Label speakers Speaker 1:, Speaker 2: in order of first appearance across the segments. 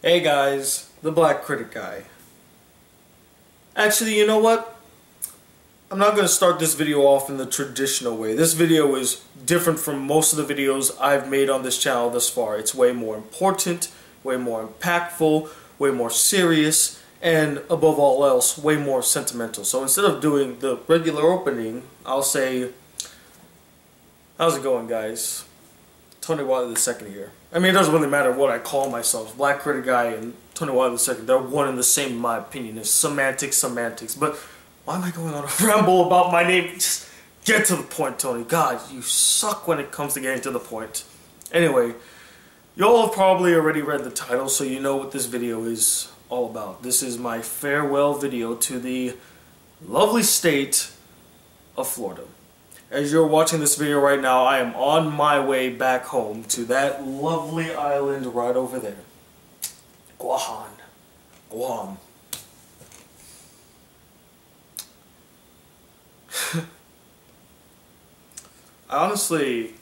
Speaker 1: Hey guys, the Black Critic Guy. Actually, you know what? I'm not going to start this video off in the traditional way. This video is different from most of the videos I've made on this channel thus far. It's way more important, way more impactful, way more serious, and above all else, way more sentimental. So instead of doing the regular opening, I'll say, how's it going, guys? Tony Wiley II here. I mean, it doesn't really matter what I call myself. Black Critic Guy and Tony Wiley II, they're one and the same in my opinion. It's semantics. But why am I going on a ramble about my name? Just get to the point, Tony. God, you suck when it comes to getting to the point. Anyway, y'all have probably already read the title, so you know what this video is all about. This is my farewell video to the lovely state of Florida. As you're watching this video right now, I am on my way back home to that lovely island right over there. Guam. Honestly,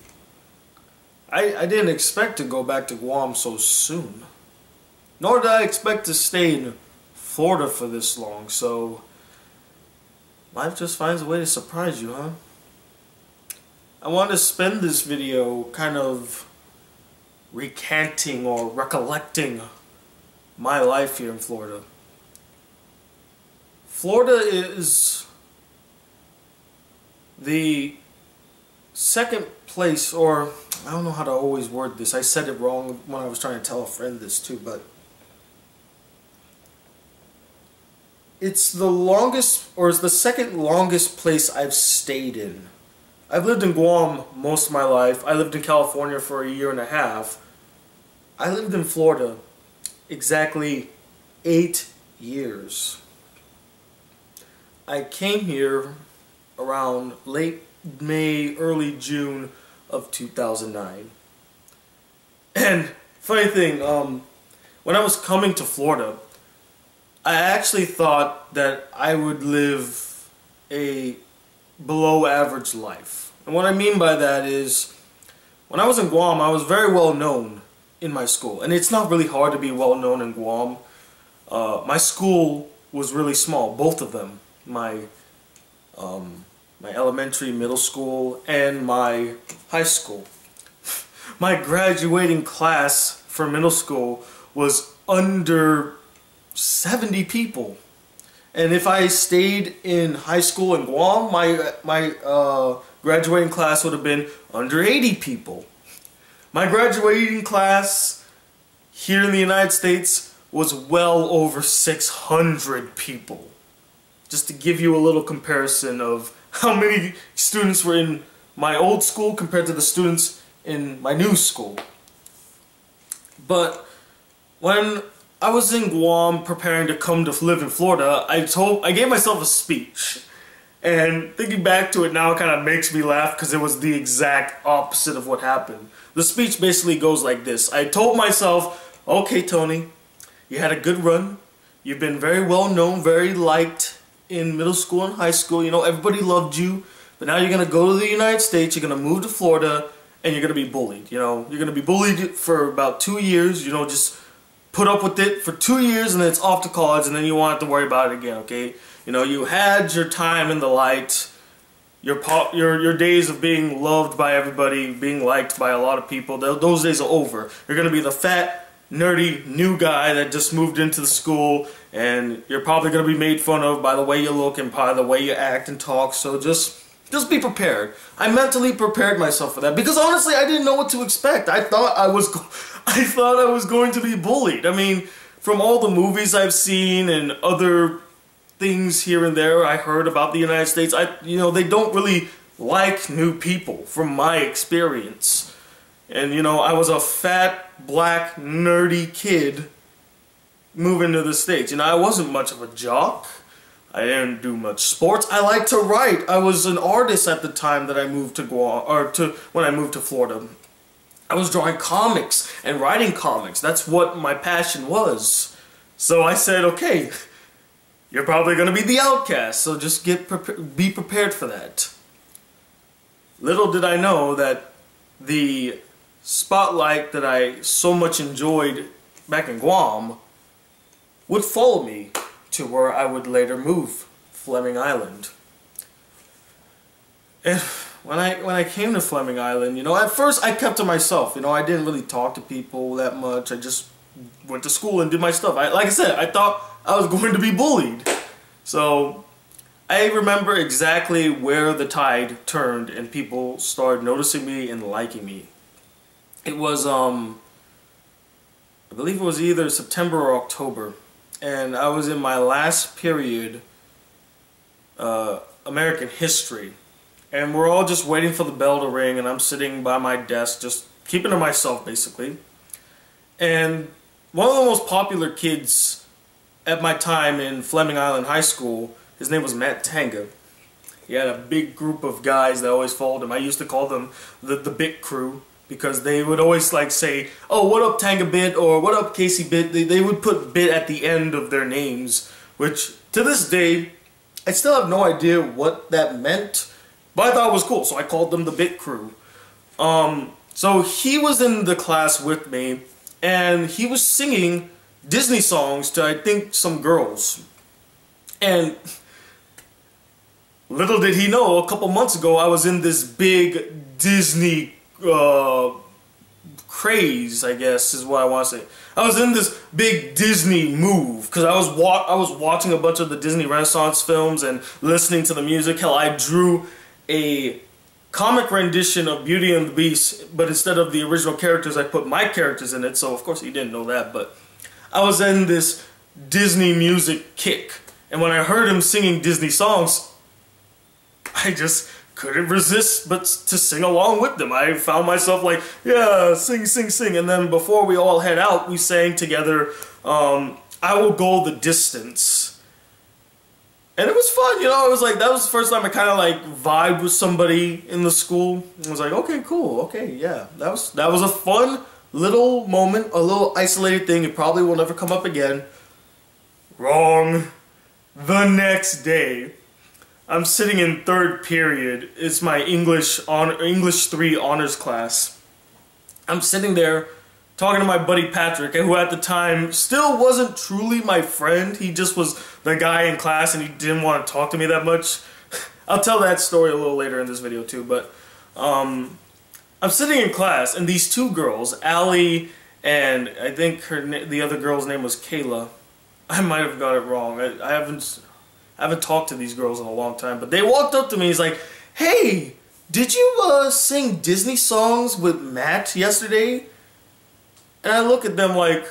Speaker 1: I didn't expect to go back to Guam so soon. Nor did I expect to stay in Florida for this long, so life just finds a way to surprise you, huh? I want to spend this video kind of recanting or recollecting my life here in Florida. Florida is the second place, or I don't know how to always word this. I said it wrong when I was trying to tell a friend this too, but it's the longest, or it's the second longest place I've stayed in. I've lived in Guam most of my life. I lived in California for a year and a half. I lived in Florida exactly 8 years. I came here around late May, early June of 2009. And funny thing, when I was coming to Florida, I actually thought that I would live a below average life. And what I mean by that is, when I was in Guam, I was very well known in my school. And it's not really hard to be well known in Guam. My school was really small, both of them. My elementary, middle school, and my high school. My graduating class for middle school was under 70 people. And if I stayed in high school in Guam, my graduating class would have been under 80 people. My graduating class here in the United States was well over 600 people. Just to give you a little comparison of how many students were in my old school compared to the students in my new school. But when I was in Guam preparing to come to live in Florida, I gave myself a speech. And thinking back to it now, it kind of makes me laugh because it was the exact opposite of what happened. The speech basically goes like this. I told myself, okay, Tony, you had a good run. You've been very well known, very liked in middle school and high school. You know, everybody loved you. But now you're going to go to the United States, you're going to move to Florida, and you're going to be bullied. You know, you're going to be bullied for about 2 years, you know, just put up with it for 2 years and then it's off to college and then you won't have to worry about it again, okay? You know, you had your time in the light, your days of being loved by everybody, being liked by a lot of people, those days are over. You're going to be the fat, nerdy, new guy that just moved into the school, and you're probably going to be made fun of by the way you look and by the way you act and talk, so just be prepared. I mentally prepared myself for that because honestly I didn't know what to expect. I thought I was going to be bullied. I mean, from all the movies I've seen and other things here and there I heard about the United States, you know, they don't really like new people from my experience. And you know, I was a fat, black, nerdy kid moving to the States. You know, I wasn't much of a jock. I didn't do much sports. I liked to write. I was an artist at the time that I moved to Guam, or when I moved to Florida. I was drawing comics and writing comics. That's what my passion was. So I said, okay, you're probably going to be the outcast, so just be prepared for that. Little did I know that the spotlight that I so much enjoyed back in Guam would follow me to where I would later move, Fleming Island. And when I came to Fleming Island, you know, at first I kept to myself. You know, I didn't really talk to people that much. I just went to school and did my stuff. Like I said, I thought I was going to be bullied. So I remember exactly where the tide turned and people started noticing me and liking me. It was, I believe it was either September or October. And I was in my last period, American history. And we're all just waiting for the bell to ring, and I'm sitting by my desk just keeping to myself, basically. And one of the most popular kids at my time in Fleming Island High School, his name was Matt Tanga. He had a big group of guys that always followed him. I used to call them the Bit Crew, because they would always like say, oh, what up Tanga Bit, or what up Casey Bit. They would put Bit at the end of their names, which to this day, I still have no idea what that meant. But I thought it was cool, so I called them the Bit Crew. So he was in the class with me, and he was singing Disney songs to, I think, some girls. And little did he know, a couple months ago, I was in this big Disney craze, I guess, is what I want to say. I was in this big Disney move, because I was watching a bunch of the Disney Renaissance films and listening to the music. Hell, I drew a comic rendition of Beauty and the Beast, but instead of the original characters, I put my characters in it, so of course he didn't know that, but I was in this Disney music kick, and when I heard him singing Disney songs, I just couldn't resist but to sing along with them. I found myself like, yeah, sing, sing, sing, and then before we all head out, we sang together, I Will Go the Distance. And it was fun, you know. It was like, that was the first time I kind of like vibed with somebody in the school. I was like, okay, cool, okay, yeah. That was a fun little moment, a little isolated thing. It probably will never come up again. Wrong. The next day, I'm sitting in third period. It's my English 3 honors class. I'm sitting there talking to my buddy Patrick, who at the time still wasn't truly my friend. He just was the guy in class and he didn't want to talk to me that much. I'll tell that story a little later in this video too, but I'm sitting in class and these two girls, Allie and I think the other girl's name was Kayla. I might have got it wrong. I haven't talked to these girls in a long time, but they walked up to me. He's like, hey, did you sing Disney songs with Matt yesterday? And I look at them like,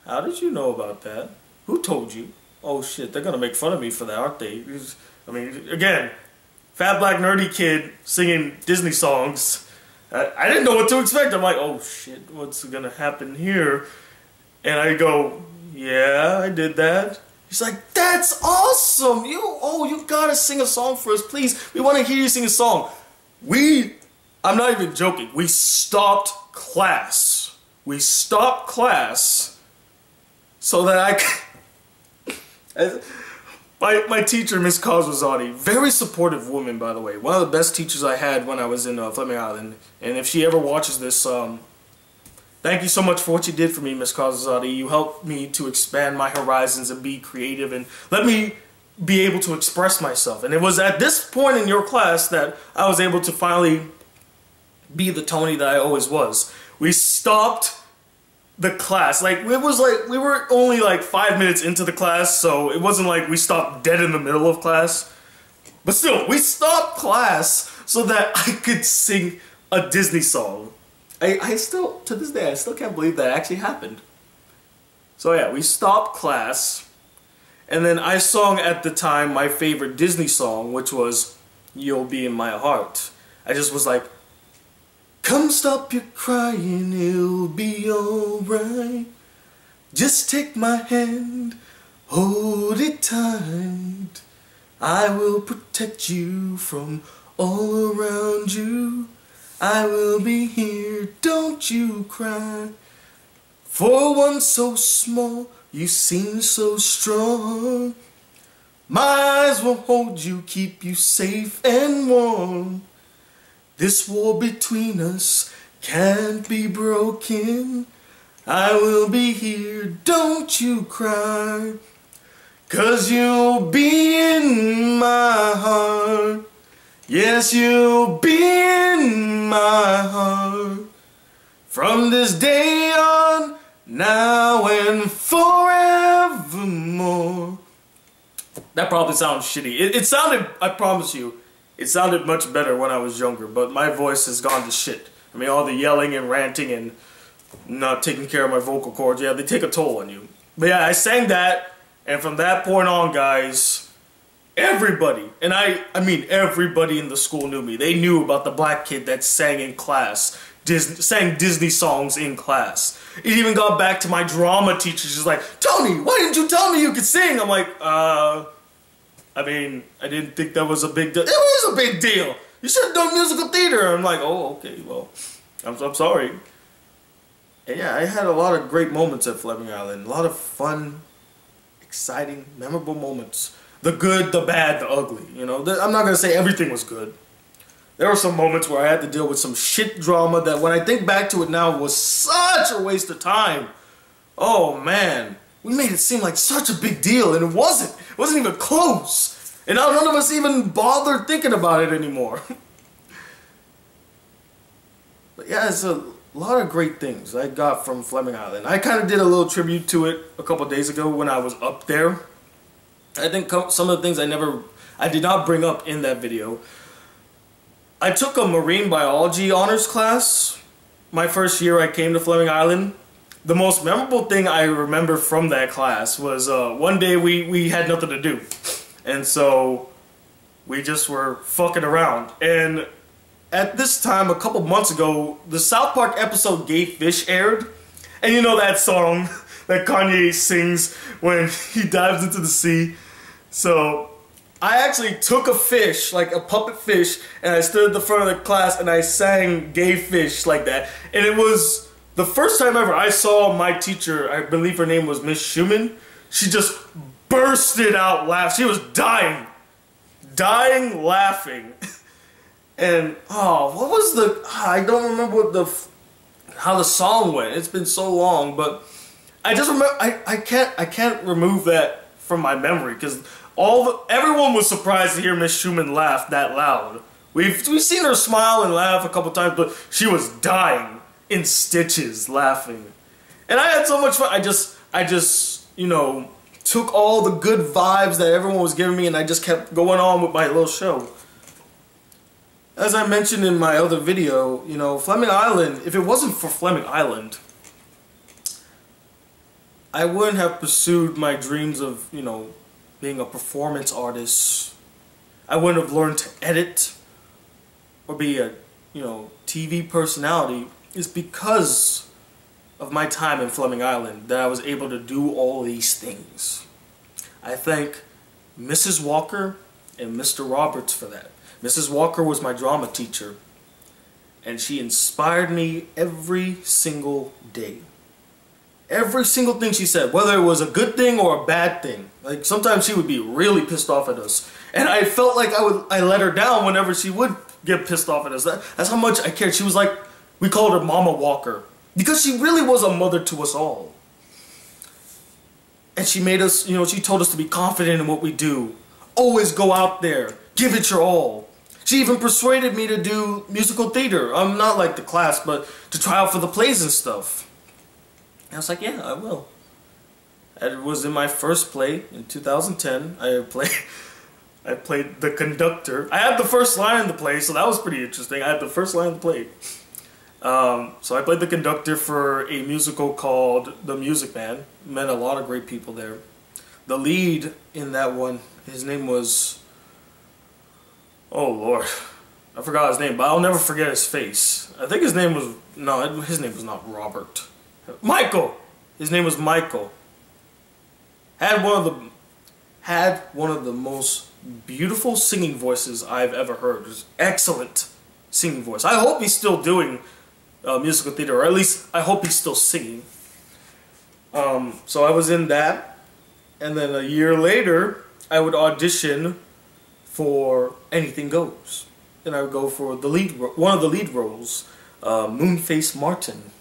Speaker 1: how did you know about that? Who told you? Oh shit, they're gonna make fun of me for that, aren't they? I mean, again, fat black nerdy kid singing Disney songs. I didn't know what to expect. I'm like, oh shit, what's gonna happen here? And I go, yeah, I did that. He's like, that's awesome! You gotta sing a song for us, please. We wanna hear you sing a song. I'm not even joking, we stopped class. We stopped class so that my teacher, Miss Kazwazadi, very supportive woman, by the way. One of the best teachers I had when I was in Fleming Island. And if she ever watches this, thank you so much for what you did for me, Miss Kazwazadi. You helped me to expand my horizons and be creative and let me be able to express myself. And it was at this point in your class that I was able to finally be the Tony that I always was. We stopped the class. Like, it was like, we were only like 5 minutes into the class, so it wasn't like we stopped dead in the middle of class. But still, we stopped class so that I could sing a Disney song. I still, to this day, I still can't believe that actually happened. So yeah, we stopped class, and then I sung at the time my favorite Disney song, which was You'll Be in My Heart. I just was like, come stop your crying, it'll be alright. Just take my hand, hold it tight. I will protect you from all around you. I will be here, don't you cry. For one so small, you seem so strong. My eyes will hold you, keep you safe and warm. This war between us can't be broken. I will be here, don't you cry, 'cause you'll be in my heart. Yes, you'll be in my heart. From this day on, now and forevermore. That probably sounds shitty. It sounded, I promise you, it sounded much better when I was younger, but my voice has gone to shit. I mean, all the yelling and ranting and not taking care of my vocal cords, yeah, they take a toll on you. But yeah, I sang that, and from that point on, guys, everybody, and I mean everybody in the school knew me. They knew about the black kid that sang in class, sang Disney songs in class. It even got back to my drama teacher. She's like, Tony, why didn't you tell me you could sing? I'm like, I mean, I didn't think that was a big deal. It was a big deal. You should have done musical theater. I'm like, oh, okay, well, I'm sorry. And yeah, I had a lot of great moments at Fleming Island. A lot of fun, exciting, memorable moments. The good, the bad, the ugly. You know, I'm not going to say everything was good. There were some moments where I had to deal with some shit drama that when I think back to it now was such a waste of time. Oh man, we made it seem like such a big deal and it wasn't. It wasn't even close. And now none of us even bothered thinking about it anymore. But yeah, it's a lot of great things I got from Fleming Island. I kind of did a little tribute to it a couple days ago when I was up there. I think some of the things I did not bring up in that video. I took a marine biology honors class my first year I came to Fleming Island. The most memorable thing I remember from that class was one day we had nothing to do. And so we just were fucking around. And at this time, a couple months ago, the South Park episode Gay Fish aired. And you know that song that Kanye sings when he dives into the sea. So I actually took a fish, like a puppet fish, and I stood at the front of the class and I sang Gay Fish like that. And it was the first time ever I saw my teacher, I believe her name was Miss Schumann. She just bursted out laughing. She was dying laughing. And oh, what was I don't remember what how the song went. It's been so long, but I just remember I can't remove that from my memory because everyone was surprised to hear Miss Schumann laugh that loud. We've seen her smile and laugh a couple times, but she was dying in stitches laughing. And I had so much fun. I just you know, took all the good vibes that everyone was giving me and I just kept going on with my little show. As I mentioned in my other video, you know, Fleming Island, if it wasn't for Fleming Island, I wouldn't have pursued my dreams of, you know, being a performance artist. I wouldn't have learned to edit or be a, you know, TV personality. It's because of my time in Fleming Island that I was able to do all these things. I thank Mrs. Walker and Mr. Roberts for that. Mrs. Walker was my drama teacher, and she inspired me every single day. Every single thing she said, whether it was a good thing or a bad thing. Like, sometimes she would be really pissed off at us. And I felt like I let her down whenever she would get pissed off at us. That's how much I cared. She was like, we called her Mama Walker. Because she really was a mother to us all. And she made us, you know, she told us to be confident in what we do. Always go out there. Give it your all. She even persuaded me to do musical theater. I'm not like the class, but to try out for the plays and stuff. And I was like, yeah, I will. It was in my first play in 2010. I played the conductor. I had the first line in the play, so that was pretty interesting. I had the first line in the play. So I played the conductor for a musical called The Music Man. Met a lot of great people there. The lead in that one, his name was... oh Lord, I forgot his name, but I'll never forget his face. I think his name was, no, his name was not Robert. Michael! His name was Michael. Had one of the most beautiful singing voices I've ever heard. It was excellent singing voice. I hope he's still doing musical theater, or at least I hope he's still singing. So I was in that, and then a year later, I would audition for Anything Goes. Then I would go for the one of the lead roles, Moonface Martin.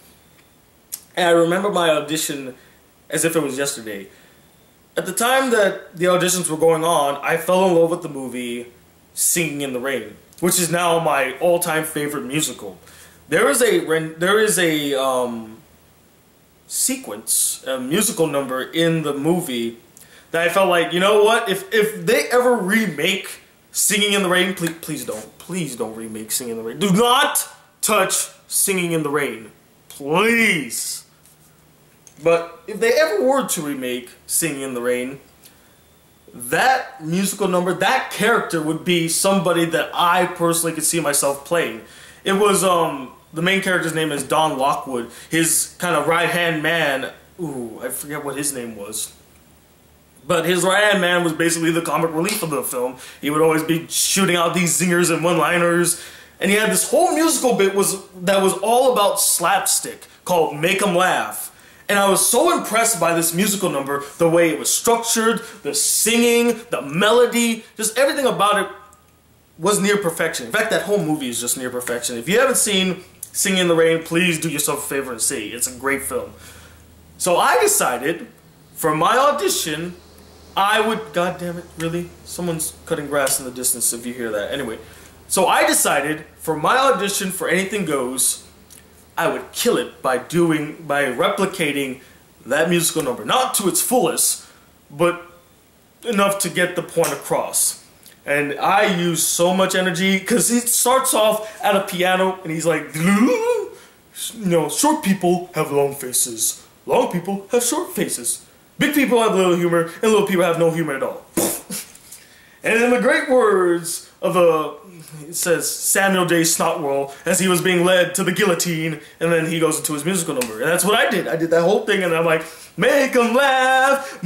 Speaker 1: And I remember my audition as if it was yesterday. At the time that the auditions were going on, I fell in love with the movie Singing in the Rain, which is now my all-time favorite musical. There is a sequence, a musical number in the movie that I felt like, you know what? If they ever remake Singing in the Rain, please don't remake Singing in the Rain. Do not touch Singing in the Rain, please. But if they ever were to remake Singing in the Rain, that musical number, that character would be somebody that I personally could see myself playing. It was, the main character's name is Don Lockwood. His kind of right-hand man, ooh, I forget what his name was. But his right-hand man was basically the comic relief of the film. He would always be shooting out these zingers and one-liners. And he had this whole musical bit that was all about slapstick, called Make 'Em Laugh. And I was so impressed by this musical number, the way it was structured, the singing, the melody, just everything about it was near perfection. In fact, that whole movie is just near perfection. If you haven't seen Singing in the Rain, please do yourself a favor and see. It's a great film. So I decided, for my audition, I would... God damn it, really? Someone's cutting grass in the distance if you hear that. Anyway, so I decided, for my audition for Anything Goes, I would kill it by replicating that musical number. Not to its fullest, but enough to get the point across. And I used so much energy, because it starts off at a piano, and he's like, you know, short people have long faces. Long people have short faces. Big people have little humor, and little people have no humor at all. And in the great words of it says Samuel J. Snotwell, as he was being led to the guillotine, and then he goes into his musical number. And that's what I did. I did that whole thing, and I'm like, make 'em laugh,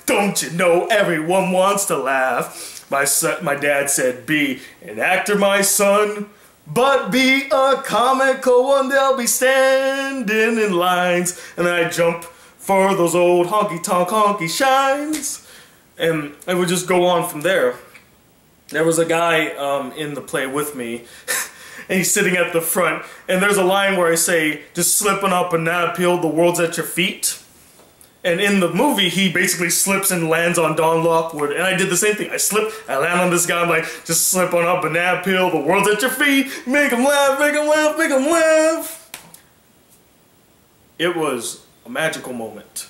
Speaker 1: don't you know everyone wants to laugh? My dad said, be an actor, my son, but be a comical one, they'll be standing in lines. And then I jump for those old honky-tonk honky shines. And I would just go on from there. There was a guy in the play with me, and he's sitting at the front, and there's a line where I say, just slipping up a nab peel, the world's at your feet. And in the movie, he basically slips and lands on Don Lockwood, and I did the same thing. I slip, I land on this guy, I'm like, just slip on up a nab peel, the world's at your feet, make 'em laugh, make 'em laugh, make 'em laugh. It was a magical moment.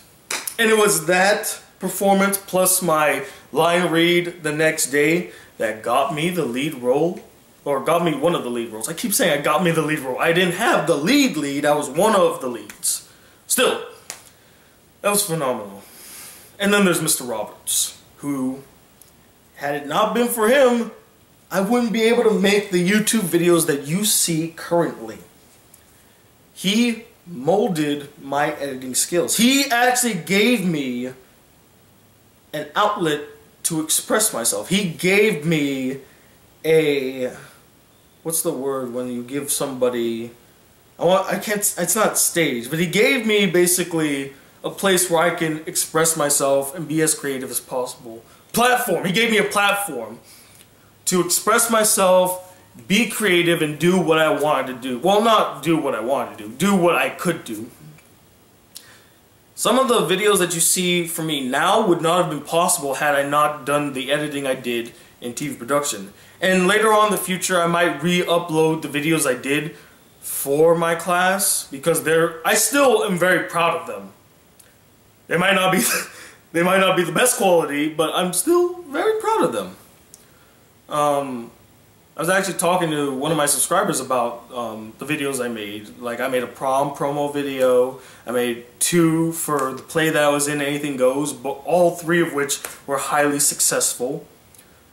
Speaker 1: And it was that performance plus my line read the next day that got me the lead role, or got me one of the lead roles. I keep saying I got me the lead role. I didn't have the lead, I was one of the leads. Still, that was phenomenal. And then there's Mr. Roberts, who, had it not been for him, I wouldn't be able to make the YouTube videos that you see currently. He molded my editing skills. He actually gave me an outlet to express myself. He gave me a, what's the word when you give somebody, it's not stage, but he gave me basically a place where I can express myself and be as creative as possible. Platform. He gave me a platform to express myself, be creative, and do what I wanted to do. Well, not do what I wanted to do what I could do. Some of the videos that you see from me now would not have been possible had I not done the editing I did in TV production. And later on in the future, I might re-upload the videos I did for my class, because I still am very proud of them. They might not be the best quality, but I'm still very proud of them. I was actually talking to one of my subscribers about the videos I made. Like, I made a prom promo video, I made 2 for the play that I was in, Anything Goes, but all 3 of which were highly successful.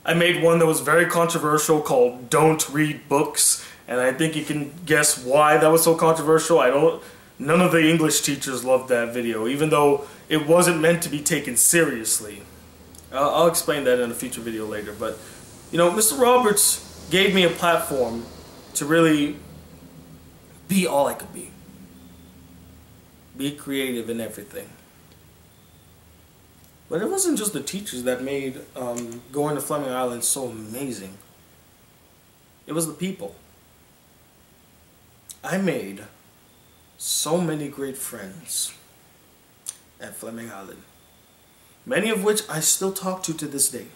Speaker 1: I made one that was very controversial called Don't Read Books, and I think you can guess why that was so controversial. None of the English teachers loved that video, even though it wasn't meant to be taken seriously. I'll explain that in a future video later, but, you know, Mr. Roberts gave me a platform to really be all I could be. Be creative in everything. But it wasn't just the teachers that made going to Fleming Island so amazing. It was the people. I made so many great friends at Fleming Island, many of which I still talk to this day.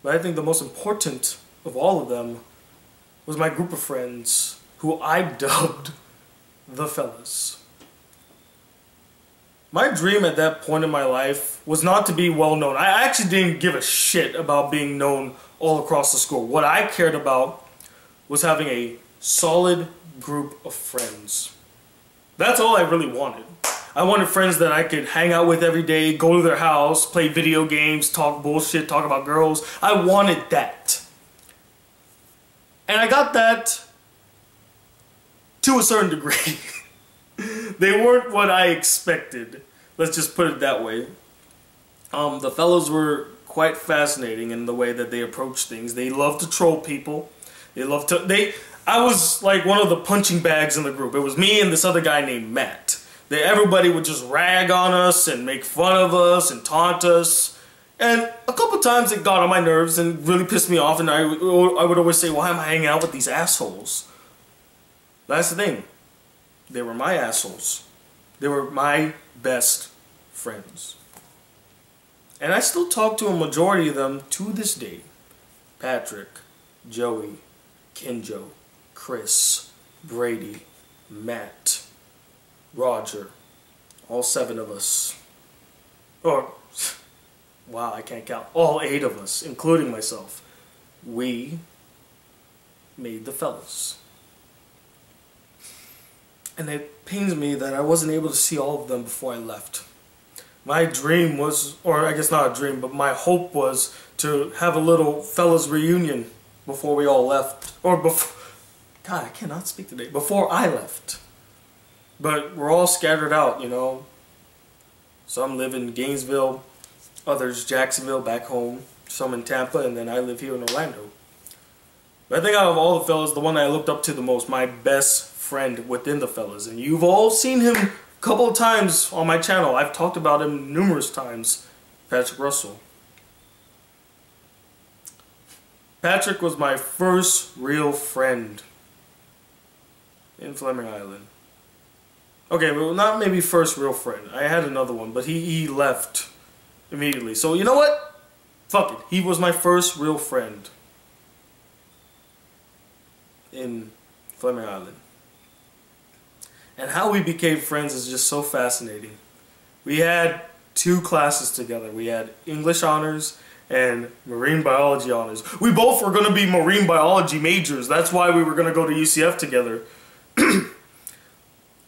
Speaker 1: But I think the most important of all of them was my group of friends who I dubbed the Fellas. My dream at that point in my life was not to be well known. I actually didn't give a shit about being known all across the school. What I cared about was having a solid group of friends. That's all I really wanted. I wanted friends that I could hang out with every day, go to their house, play video games, talk bullshit, talk about girls. I wanted that. And I got that to a certain degree. They weren't what I expected. Let's just put it that way. The fellows were quite fascinating in the way that they approached things. They loved to troll people. I was like one of the punching bags in the group. It was me and this other guy named Matt. Everybody would just rag on us and make fun of us and taunt us. And a couple times it got on my nerves and really pissed me off, and I would always say, why am I hanging out with these assholes? That's the thing. They were my assholes. They were my best friends. And I still talk to a majority of them to this day. Patrick, Joey, Kinjo, Chris, Brady, Matt, Roger. All 7 of us. Or, wow, I can't count. All 8 of us, including myself. We made the Fellas. And it pains me that I wasn't able to see all of them before I left. My dream was, or I guess not a dream, but my hope was to have a little Fellas reunion before we all left. Or before, God, I cannot speak today. Before I left. But we're all scattered out, you know. Some live in Gainesville, others Jacksonville back home, some in Tampa, and then I live here in Orlando. But I think out of all the fellas, the one that I looked up to the most, my best friend within the Fellas, and you've all seen him a couple of times on my channel. I've talked about him numerous times. Patrick Russell. Patrick was my first real friend in Fleming Island. Okay, well, not maybe first real friend. I had another one, but he left immediately. So you know what? Fuck it. He was my first real friend in Fleming Island. And how we became friends is just so fascinating. We had 2 classes together. We had English honors and marine biology honors. We both were going to be marine biology majors. That's why we were going to go to UCF together.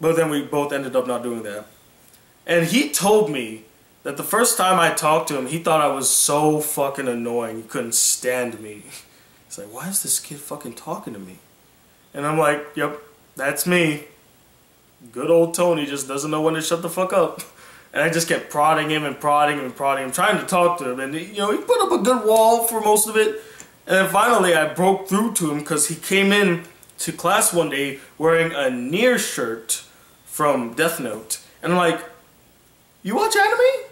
Speaker 1: But then we both ended up not doing that. And he told me that the first time I talked to him, he thought I was so fucking annoying. He couldn't stand me. He's like, why is this kid fucking talking to me? And I'm like, yep, that's me. Good old Tony just doesn't know when to shut the fuck up. And I just kept prodding him and prodding him and prodding him, trying to talk to him. And, you know, he put up a good wall for most of it. And then finally I broke through to him because he came in to class one day wearing a Nier shirt from Death Note. And I'm like, you watch anime?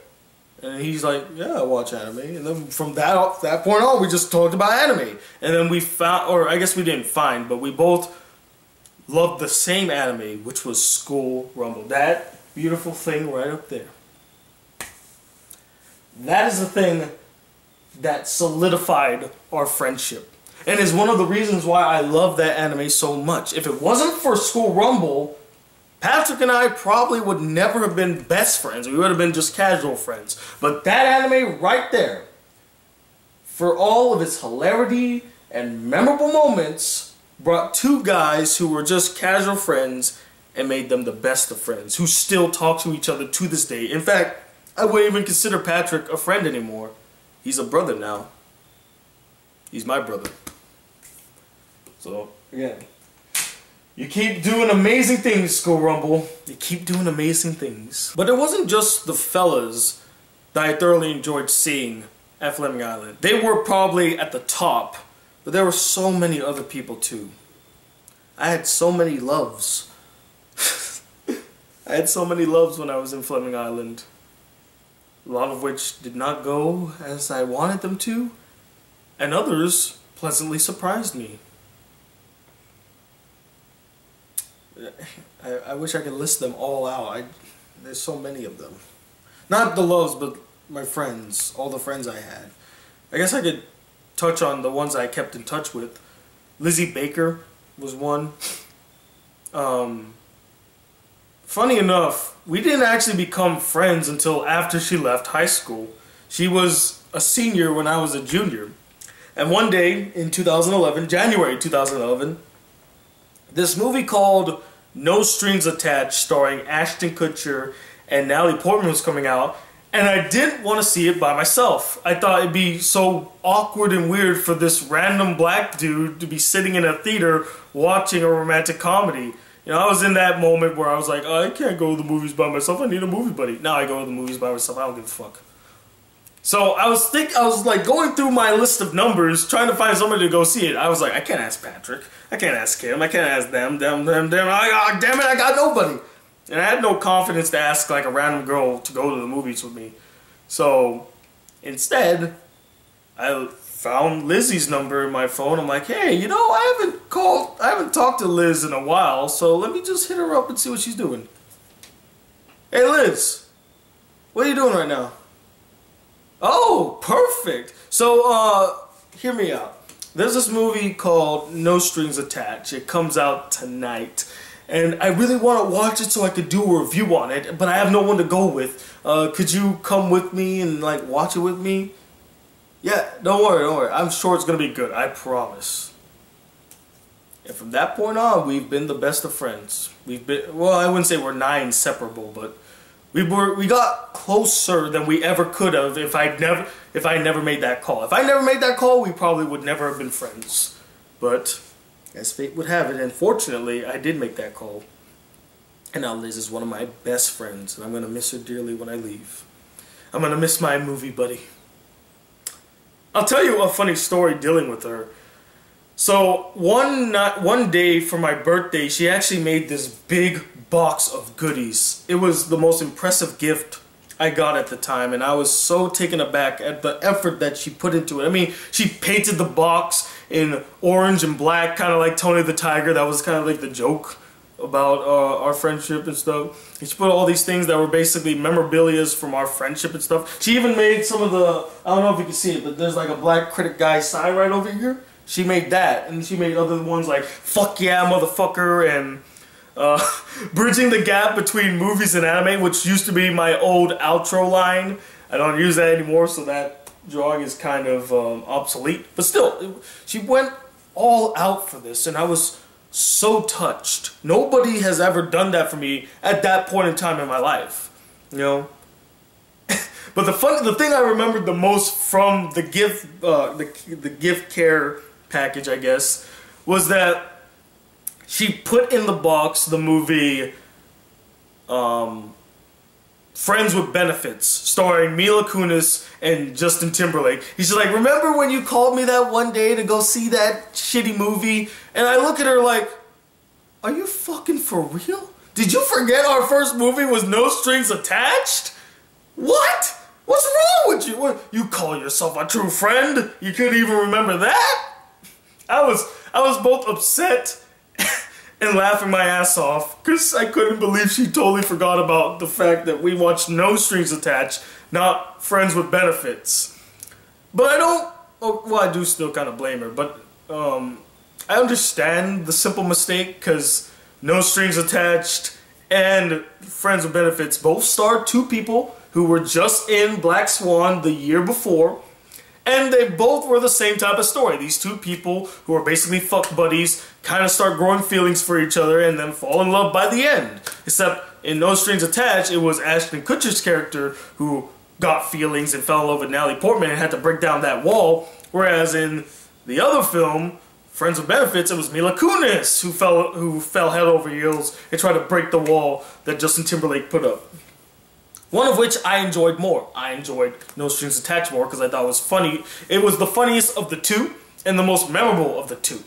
Speaker 1: And he's like, yeah, I watch anime. And then from that point on, we just talked about anime. And then we found, or I guess we didn't find, but we both loved the same anime, which was School Rumble. That beautiful thing right up there. That is the thing that solidified our friendship. And is one of the reasons why I love that anime so much. If it wasn't for School Rumble, Patrick and I probably would never have been best friends. We would have been just casual friends. But that anime right there, for all of its hilarity and memorable moments, brought 2 guys who were just casual friends and made them the best of friends, who still talk to each other to this day. In fact, I wouldn't even consider Patrick a friend anymore. He's a brother now. He's my brother. So, again, you keep doing amazing things, School Rumble. You keep doing amazing things. But it wasn't just the fellas that I thoroughly enjoyed seeing at Fleming Island. They were probably at the top, but there were so many other people too. I had so many loves. I had so many loves when I was in Fleming Island. A lot of which did not go as I wanted them to, and others pleasantly surprised me. I wish I could list them all out. There's so many of them. Not the loves, but my friends, all the friends I had. I guess I could touch on the ones I kept in touch with. Lizzie Baker was one. Funny enough, we didn't actually become friends until after she left high school. She was a senior when I was a junior. And one day in 2011, January 2011, this movie called No Strings Attached, starring Ashton Kutcher and Natalie Portman, was coming out. And I didn't want to see it by myself. I thought it'd be so awkward and weird for this random black dude to be sitting in a theater watching a romantic comedy. You know, I was in that moment where I was like, oh, I can't go to the movies by myself. I need a movie buddy. Now I go to the movies by myself. I don't give a fuck. So I was like going through my list of numbers, trying to find somebody to go see it. I was like, I can't ask Patrick. I can't ask him. I can't ask them. Damn it, I got nobody. And I had no confidence to ask like a random girl to go to the movies with me. So instead, I found Lizzie's number in my phone. I'm like, hey, you know, I haven't talked to Liz in a while, so let me just hit her up and see what she's doing. Hey Liz, what are you doing right now? Oh, perfect. So, hear me out. There's this movie called No Strings Attached. It comes out tonight. And I really want to watch it so I could do a review on it, but I have no one to go with. Could you come with me and, like, watch it with me? Yeah, don't worry. I'm sure it's going to be good. I promise. And from that point on, we've been the best of friends. Well, I wouldn't say we're nigh inseparable, but we got closer than we ever could have if I never made that call. If I never made that call, we probably would never have been friends. But as fate would have it, unfortunately, I did make that call. And now Liz is one of my best friends, and I'm going to miss her dearly when I leave. I'm going to miss my movie buddy. I'll tell you a funny story dealing with her. So one day for my birthday, she actually made this big box of goodies. It was the most impressive gift I got at the time, and I was so taken aback at the effort that she put into it. I mean, she painted the box in orange and black, kind of like Tony the Tiger. That was kind of like the joke about our friendship and stuff. And she put all these things that were basically memorabilias from our friendship and stuff. She even made some of the, I don't know if you can see it, but there's like a Black Critic Guy sign right over here. She made that, and she made other ones like "Fuck yeah, motherfucker" and bridging the gap between movies and anime, which used to be my old outro line. I don't use that anymore, so that drawing is kind of obsolete. But still, she went all out for this, and I was so touched. Nobody has ever done that for me at that point in time in my life, you know. But the thing I remembered the most from the gift, the gift care package, I guess, was that she put in the box the movie Friends with Benefits, starring Mila Kunis and Justin Timberlake. He's like, remember when you called me that one day to go see that shitty movie? And I look at her like, are you fucking for real? Did you forget our first movie was No Strings Attached? What? What's wrong with you? What, you call yourself a true friend? You couldn't even remember that? I was both upset and laughing my ass off because I couldn't believe she totally forgot about the fact that we watched No Strings Attached, not Friends with Benefits. But I don't, well, I do still kind of blame her, but I understand the simple mistake because No Strings Attached and Friends with Benefits both starred two people who were just in Black Swan the year before. And they both were the same type of story. These two people who are basically fuck buddies kind of start growing feelings for each other and then fall in love by the end. Except in No Strings Attached, it was Ashton Kutcher's character who got feelings and fell in love with Natalie Portman and had to break down that wall. Whereas in the other film, Friends with Benefits, it was Mila Kunis who fell head over heels and tried to break the wall that Justin Timberlake put up. One of which I enjoyed more. I enjoyed No Strings Attached more because I thought it was funny. It was the funniest of the two and the most memorable of the two.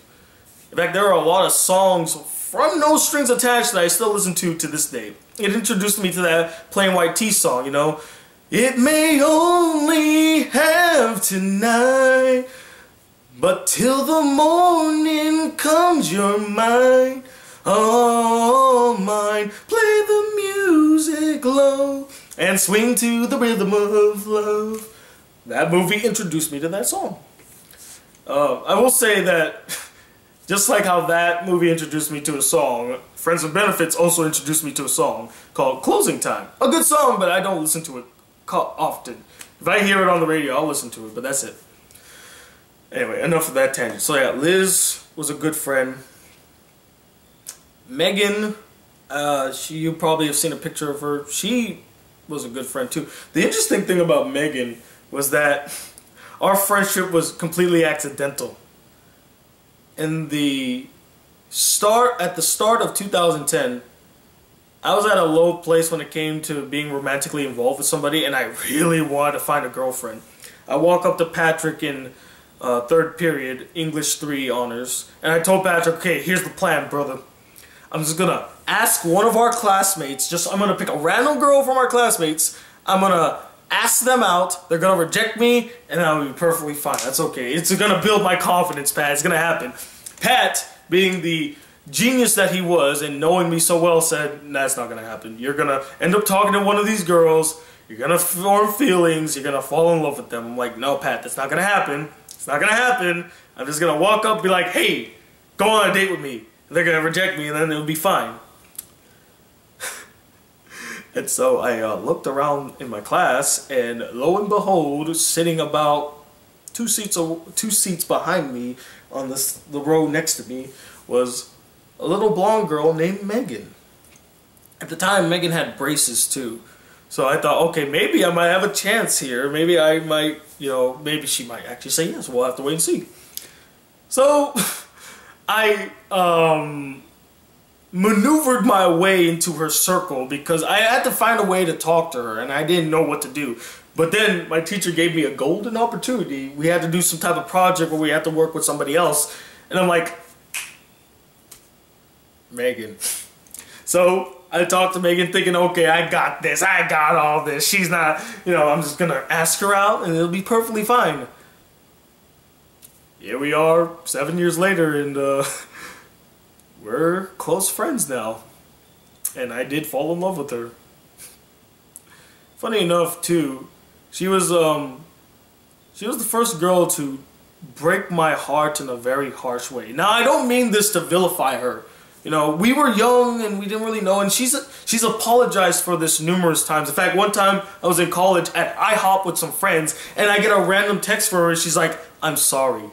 Speaker 1: In fact, there are a lot of songs from No Strings Attached that I still listen to this day. It introduced me to that Plain White Tee song, you know. It may only have tonight, but till the morning comes your mind. all mine. Play the music low and swing to the rhythm of love. That movie introduced me to that song. I will say that, just like how that movie introduced me to a song, Friends with Benefits also introduced me to a song called Closing Time. A good song, but I don't listen to it often. If I hear it on the radio, I'll listen to it, but that's it. Anyway, enough of that tangent. So yeah, Liz was a good friend. Megan, you probably have seen a picture of her. She was a good friend too. The interesting thing about Megan was that our friendship was completely accidental. At the start of 2010, I was at a low place when it came to being romantically involved with somebody, and I really wanted to find a girlfriend. I walk up to Patrick in third period, English 3 honors, and I told Patrick, okay, here's the plan, brother. I'm just gonna ask one of our classmates, I'm gonna pick a random girl from our classmates, I'm gonna ask them out, they're gonna reject me, and I'll be perfectly fine. That's okay. It's gonna build my confidence, Pat. It's gonna happen. Pat, being the genius that he was and knowing me so well, said, that's not gonna happen. You're gonna end up talking to one of these girls, you're gonna form feelings, you're gonna fall in love with them. I'm like, no, Pat, that's not gonna happen. It's not gonna happen. I'm just gonna walk up and be like, hey, go on a date with me. And they're gonna reject me, and then it'll be fine. And so I looked around in my class, and lo and behold, sitting about two seats behind me on the row next to me was a little blonde girl named Megan. At the time, Megan had braces too. So I thought, okay, maybe I might have a chance here. Maybe I might, maybe she might actually say yes. We'll have to wait and see. So I maneuvered my way into her circle because I had to find a way to talk to her, and I didn't know what to do. But then my teacher gave me a golden opportunity. We had to do some type of project where we had to work with somebody else. And I'm like, Megan. So I talked to Megan thinking, okay, I got this. I got all this. She's not, I'm just going to ask her out and it'll be perfectly fine. Here we are 7 years later, and we're close friends now. And I did fall in love with her. Funny enough, too, she was the first girl to break my heart in a very harsh way. Now, I don't mean this to vilify her. We were young and we didn't really know, and she's apologized for this numerous times. In fact, one time I was in college at IHOP with some friends, and I get a random text from her, and she's like, I'm sorry.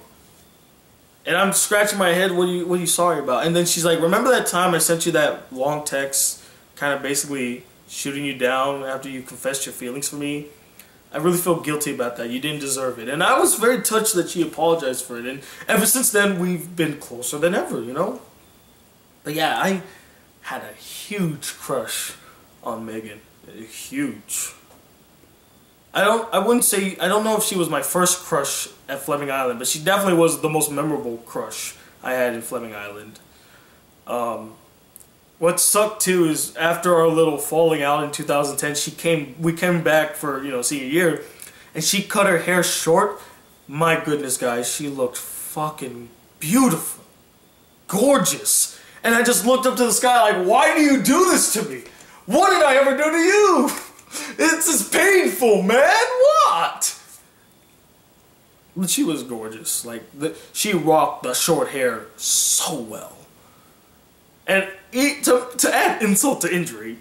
Speaker 1: And I'm scratching my head, what are you sorry about? And then she's like, remember that time I sent you that long text, kind of basically shooting you down after you confessed your feelings for me? I really feel guilty about that. You didn't deserve it. And I was very touched that she apologized for it. And ever since then, we've been closer than ever, But yeah, I had a huge crush on Megan. Huge. I don't know if she was my first crush at Fleming Island, but she definitely was the most memorable crush I had in Fleming Island. What sucked too is after our little falling out in 2010, we came back for, senior year, and she cut her hair short. My goodness, guys, she looked fucking beautiful. Gorgeous. And I just looked up to the sky like, why do you do this to me? What did I ever do to you? It's just painful, man. What? But she was gorgeous. She rocked the short hair so well. And to add insult to injury,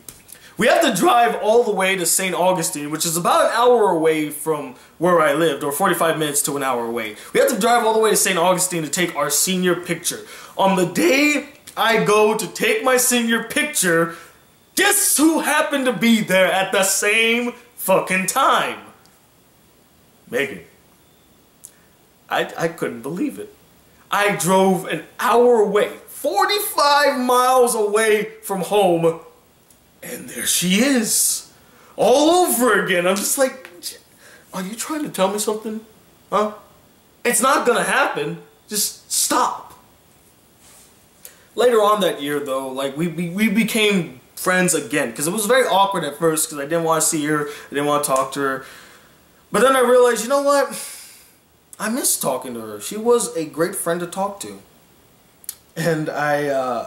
Speaker 1: we have to drive all the way to St. Augustine, which is about an hour away from where I lived, or 45 minutes to an hour away. We have to drive all the way to St. Augustine to take our senior picture. On the day I go to take my senior picture, guess who happened to be there at the same fucking time? Megan. I couldn't believe it. I drove an hour away, 45 miles away from home, and there she is, all over again. I'm just like, are you trying to tell me something? Huh? It's not gonna happen. Just stop. Later on that year, though, we became friends again, because it was very awkward at first, because I didn't want to see her, I didn't want to talk to her. But then I realized, you know what? I miss talking to her. She was a great friend to talk to. And I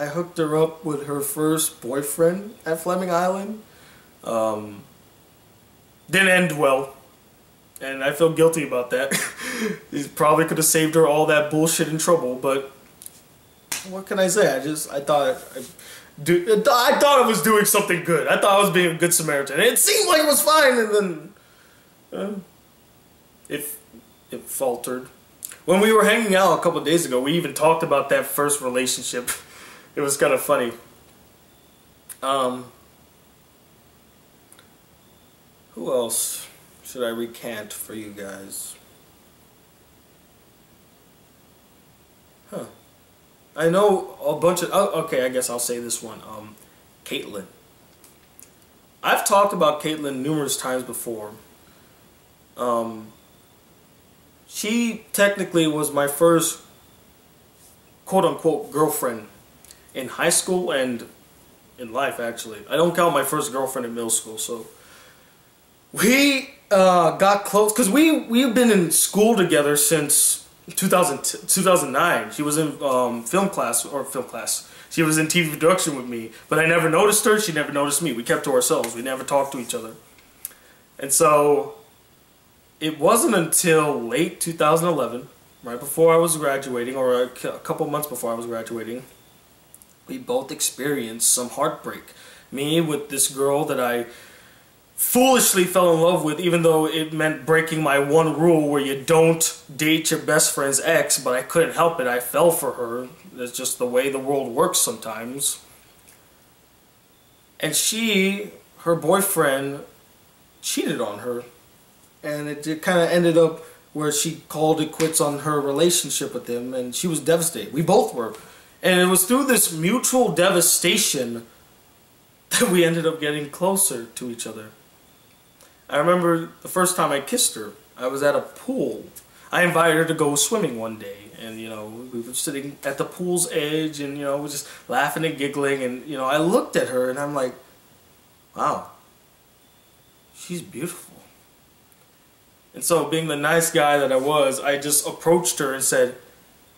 Speaker 1: I hooked her up with her first boyfriend at Fleming Island. Didn't end well. And I feel guilty about that. He probably could have saved her all that bullshit and trouble, but what can I say? I thought I was doing something good. I thought I was being a good Samaritan. And it seemed like it was fine, and then it faltered. When we were hanging out a couple of days ago, we even talked about that first relationship. It was kind of funny. Who else should I recant for you guys? Huh. I know a bunch of... Oh, okay, I guess I'll say this one. Caitlin. I've talked about Caitlin numerous times before. She technically was my first quote-unquote girlfriend in high school and in life, actually. I don't count my first girlfriend in middle school, so... We got close, because we've been in school together since 2009. She was in film class. She was in TV production with me, but I never noticed her, she never noticed me. We kept to ourselves, we never talked to each other. And so, it wasn't until late 2011, right before I was graduating, or a couple months before I was graduating, we both experienced some heartbreak. Me with this girl that I foolishly fell in love with, even though it meant breaking my one rule where you don't date your best friend's ex, but I couldn't help it. I fell for her. That's just the way the world works sometimes. And her boyfriend, cheated on her. And it kind of ended up where she called it quits on her relationship with him, and she was devastated. We both were. And it was through this mutual devastation that we ended up getting closer to each other. I remember the first time I kissed her, I was at a pool. I invited her to go swimming one day, and we were sitting at the pool's edge, and we were just laughing and giggling, and I looked at her and I'm like, wow, she's beautiful. And so, being the nice guy that I was, I just approached her and said,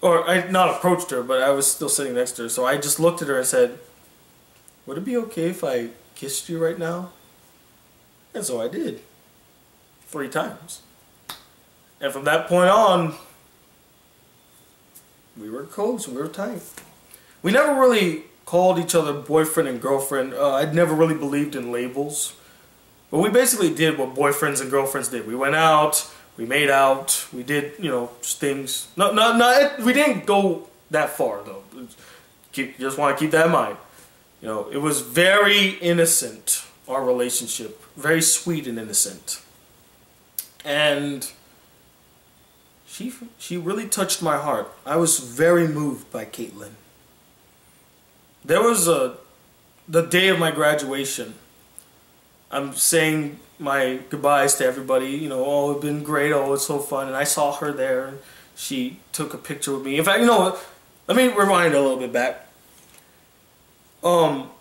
Speaker 1: not approached her, but I was still sitting next to her, so I just looked at her and said, would it be okay if I kissed you right now? And so I did. 3 times. And from that point on, we were close, we were tight. We never really called each other boyfriend and girlfriend. I'd never really believed in labels. But we basically did what boyfriends and girlfriends did. We went out, we made out, we did, just things. We didn't go that far, though. Just want to keep that in mind. It was very innocent, our relationship. Very sweet and innocent. And she really touched my heart. I was very moved by Caitlin. There was the day of my graduation. I'm saying my goodbyes to everybody. Oh, it's been great. Oh, it's so fun. And I saw her there. And she took a picture with me. In fact, let me rewind a little bit back.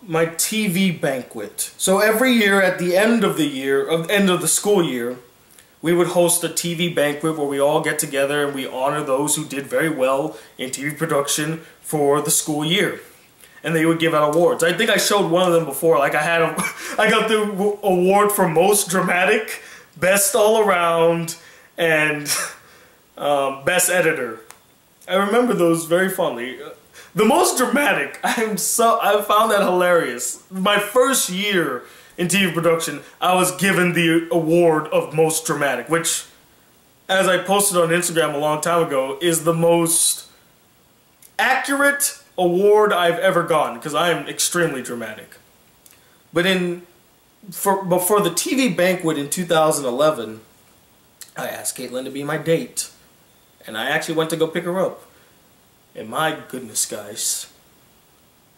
Speaker 1: My TV banquet. So every year at the end of the school year, we would host a TV banquet where we all get together and we honor those who did very well in TV production for the school year. And they would give out awards. I think I showed one of them before. Like I got the award for most dramatic, best all around, and best editor. I remember those very fondly. The most dramatic, I found that hilarious. My first year in TV production, I was given the award of most dramatic, which, as I posted on Instagram a long time ago, is the most accurate award I've ever gotten, because I am extremely dramatic. But for the TV banquet in 2011, I asked Caitlin to be my date, and I actually went to go pick her up. And my goodness, guys,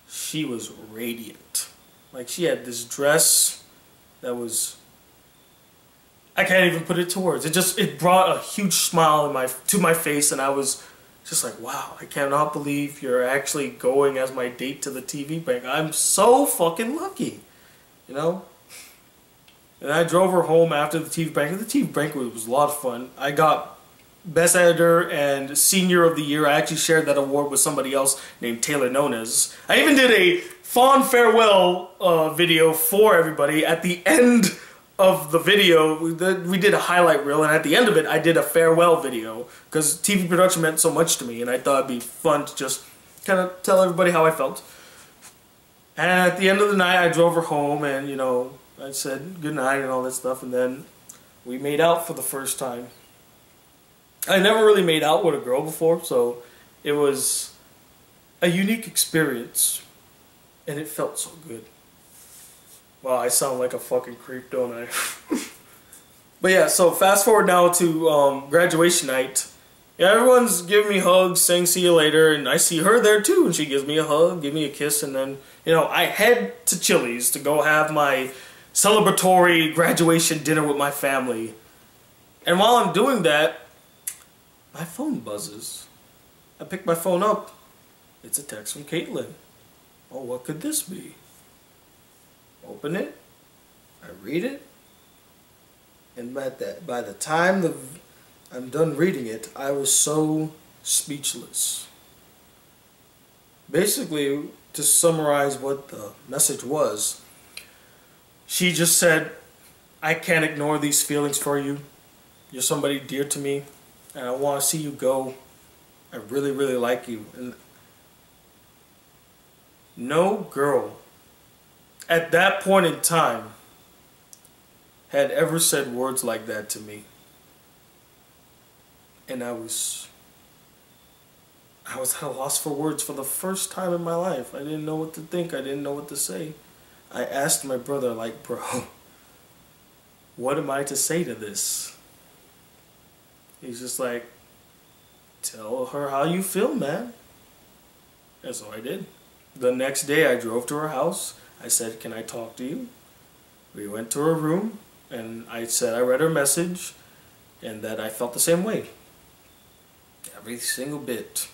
Speaker 1: she was radiant. Like, she had this dress that was... I can't even put it to words. It brought a huge smile to my face, and I was just like, wow, I cannot believe you're actually going as my date to the TV banquet. I'm so fucking lucky, And I drove her home after the TV banquet. The TV banquet was a lot of fun. I got Best Editor and Senior of the Year. I actually shared that award with somebody else named Taylor Nones. I even did a fond farewell video for everybody. At the end of the video, we did a highlight reel, and at the end of it, I did a farewell video because TV production meant so much to me, and I thought it'd be fun to just kind of tell everybody how I felt. And at the end of the night, I drove her home, and, you know, I said goodnight and all that stuff, and then we made out for the first time. I never really made out with a girl before, so it was a unique experience, and it felt so good. Wow, I sound like a fucking creep, don't I? But yeah, so fast forward now to graduation night. Yeah, everyone's giving me hugs, saying see you later, and I see her there too, and she gives me a hug, give me a kiss, and then, you know, I head to Chili's to go have my celebratory graduation dinner with my family. And while I'm doing that, my phone buzzes. I pick my phone up. It's a text from Caitlin. Oh, what could this be? Open it. I read it. And by the time I'm done reading it, I was so speechless. Basically, to summarize what the message was, she just said, I can't ignore these feelings for you. You're somebody dear to me, and I want to see you go. I really, really like you. And no girl at that point in time had ever said words like that to me. And I was at a loss for words for the first time in my life. I didn't know what to think. I didn't know what to say. I asked my brother, like, bro, what am I to say to this? He's just like, tell her how you feel, man. And so I did. The next day I drove to her house. I said, can I talk to you? We went to her room, and I said I read her message and that I felt the same way. Every single bit.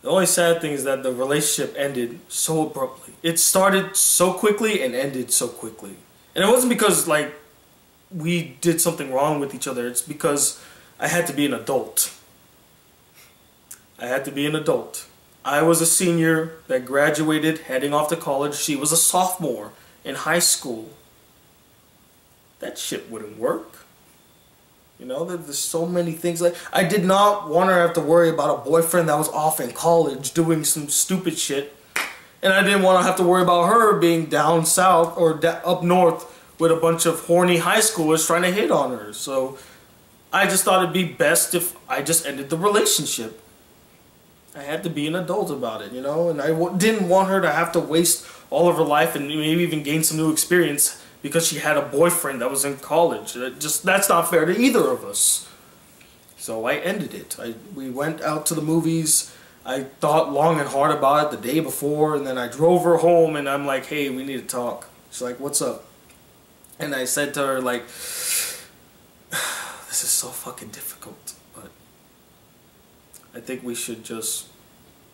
Speaker 1: The only sad thing is that the relationship ended so abruptly. It started so quickly and ended so quickly. And it wasn't because, like, we did something wrong with each other. It's because I had to be an adult. I had to be an adult. I was a senior that graduated, heading off to college. She was a sophomore in high school. That shit wouldn't work. You know, there's so many things. Like, I did not want her to have to worry about a boyfriend that was off in college doing some stupid shit. And I didn't want to have to worry about her being down south or up north with a bunch of horny high schoolers trying to hit on her. So I just thought it'd be best if I just ended the relationship. I had to be an adult about it, you know? And I didn't want her to have to waste all of her life and maybe even gain some new experience because she had a boyfriend that was in college. That's not fair to either of us. So I ended it. We went out to the movies. I thought long and hard about it the day before, and then I drove her home, and I'm like, hey, we need to talk. She's like, what's up? And I said to her, like, this is so fucking difficult, but I think we should just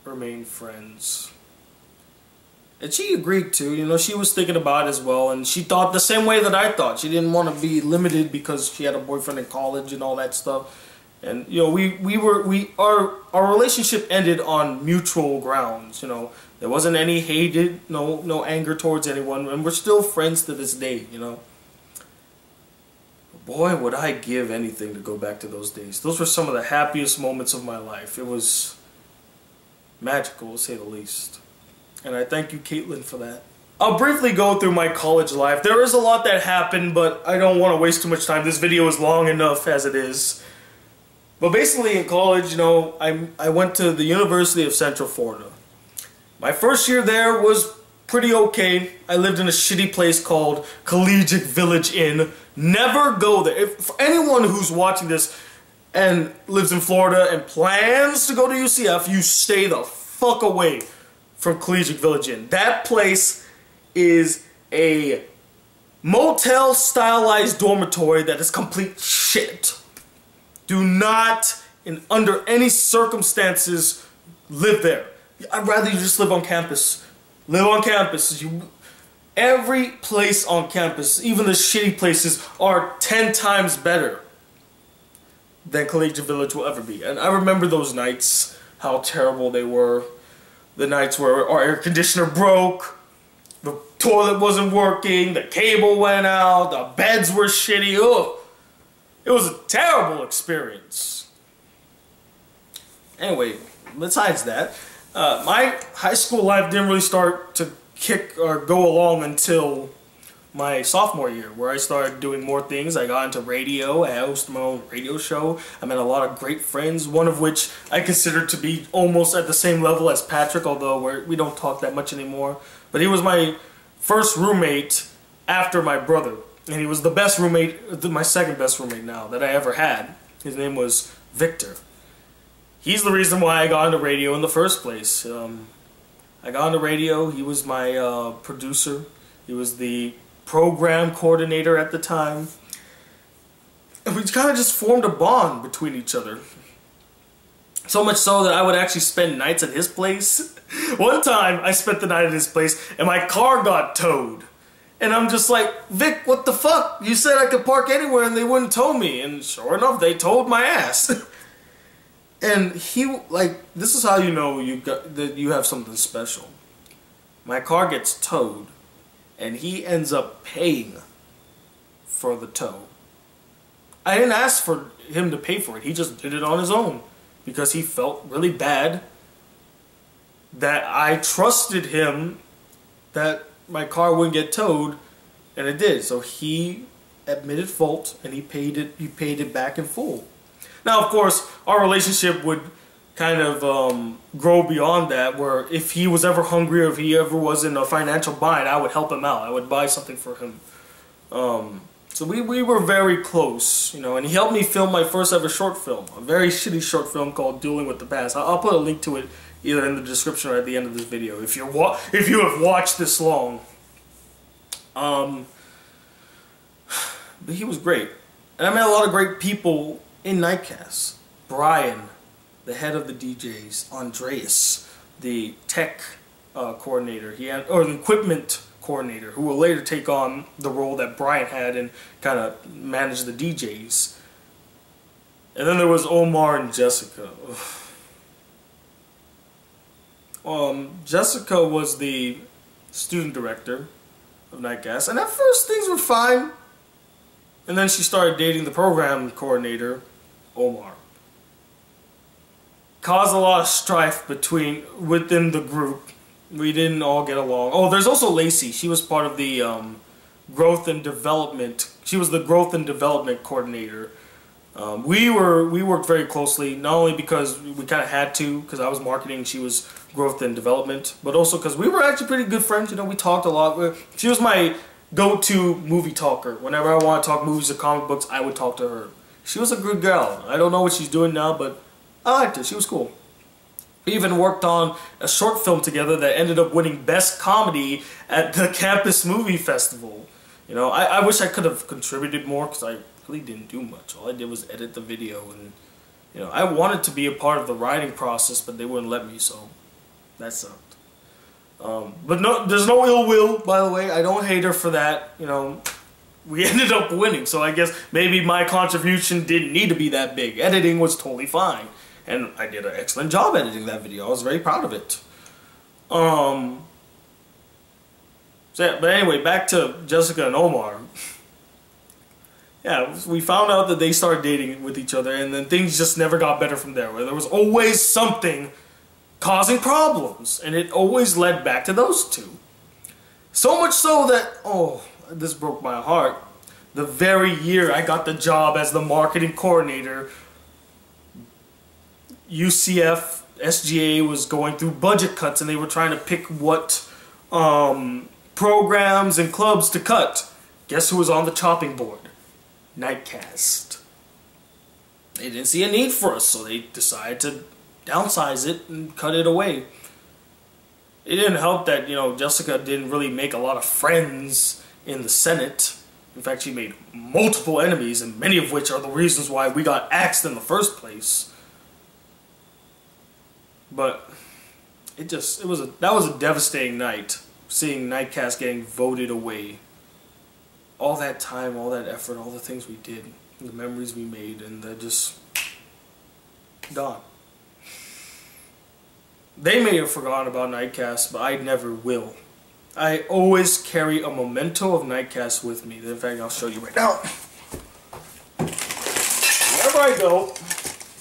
Speaker 1: remain friends. And she agreed to, you know, she was thinking about it as well, and she thought the same way that I thought. She didn't want to be limited because she had a boyfriend in college and all that stuff. And, you know, our relationship ended on mutual grounds, you know. There wasn't any hated, no anger towards anyone, and we're still friends to this day, you know. Boy, would I give anything to go back to those days. Those were some of the happiest moments of my life. It was magical, to say the least. And I thank you, Caitlin, for that. I'll briefly go through my college life. There is a lot that happened, but I don't want to waste too much time. This video is long enough as it is. But basically in college, you know, I went to the University of Central Florida. My first year there was pretty okay. I lived in a shitty place called Collegiate Village Inn. Never go there. For anyone who's watching this and lives in Florida and plans to go to UCF, you stay the fuck away from Collegiate Village Inn. That place is a motel stylized dormitory that is complete shit. Do not, under any circumstances, live there. I'd rather you just live on campus. Live on campus. Every place on campus, even the shitty places, are 10 times better than Collegiate Village will ever be. And I remember those nights, how terrible they were. The nights where our air conditioner broke, the toilet wasn't working, the cable went out, the beds were shitty. Ugh. It was a terrible experience. Anyway, besides that, my high school life didn't really start to kick or go along until my sophomore year, where I started doing more things. I got into radio. I hosted my own radio show. I met a lot of great friends, one of which I consider to be almost at the same level as Patrick, although we don't talk that much anymore. But he was my first roommate after my brother, and he was the best roommate, my second best roommate now that I ever had. His name was Victor. He's the reason why I got into radio in the first place. I got into radio. He was my producer. He was the program coordinator at the time. And we kind of just formed a bond between each other. So much so that I would actually spend nights at his place. One time I spent the night at his place and my car got towed. And I'm just like, Vic, what the fuck? You said I could park anywhere and they wouldn't tow me. And sure enough, they towed my ass. And he, like, this is how you know that you have something special. My car gets towed. And he ends up paying for the tow. I didn't ask for him to pay for it. He just did it on his own. Because he felt really bad that I trusted him that my car wouldn't get towed. And it did. So he admitted fault and he paid it back in full. Now, of course, our relationship would kind of grow beyond that, where if he was ever hungry or if he ever was in a financial bind, I would help him out. I would buy something for him. So we were very close, you know, and he helped me film my first ever short film, a very shitty short film called Dueling with the Past. I'll put a link to it either in the description or at the end of this video if you have watched this long. But he was great. And I met a lot of great people in Nightcast. Brian, the head of the DJs, Andreas, the tech coordinator, or the equipment coordinator, who will later take on the role that Brian had and kind of manage the DJs. And then there was Omar and Jessica. Jessica was the student director of Nightcast, and at first things were fine. And then she started dating the program coordinator, Omar. Caused a lot of strife within the group. We didn't all get along. Oh, there's also Lacey. She was part of the growth and development. She was the growth and development coordinator. We worked very closely, not only because we kind of had to, because I was marketing, she was growth and development, but also because we were actually pretty good friends. You know, we talked a lot. She was my go-to movie talker. Whenever I want to talk movies or comic books, I would talk to her. She was a good girl. I don't know what she's doing now, but I liked her. She was cool. We even worked on a short film together that ended up winning Best Comedy at the Campus Movie Festival. You know, I wish I could have contributed more because I really didn't do much. All I did was edit the video, and you know, I wanted to be a part of the writing process, but they wouldn't let me, so that sucked. But no, there's no ill will, by the way. I don't hate her for that. You know, we ended up winning, so I guess maybe my contribution didn't need to be that big. Editing was totally fine, and I did an excellent job editing that video. I was very proud of it. So yeah, but anyway, back to Jessica and Omar. Yeah, we found out that they started dating with each other, and then things just never got better from there, where there was always something causing problems, and it always led back to those two. So much so that, oh, this broke my heart. The very year I got the job as the marketing coordinator, UCF, SGA was going through budget cuts, and they were trying to pick what programs and clubs to cut. Guess who was on the chopping board? Nightcast. They didn't see a need for us, so they decided to downsize it and cut it away. It didn't help that, you know, Jessica didn't really make a lot of friends in the Senate. In fact, she made multiple enemies, and many of which are the reasons why we got axed in the first place. But that was a devastating night, seeing Nightcast getting voted away. All that time, all that effort, all the things we did, the memories we made, and they're just gone. They may have forgotten about Nightcast, but I never will. I always carry a memento of Nightcast with me. In fact, I'll show you right now. Wherever I go,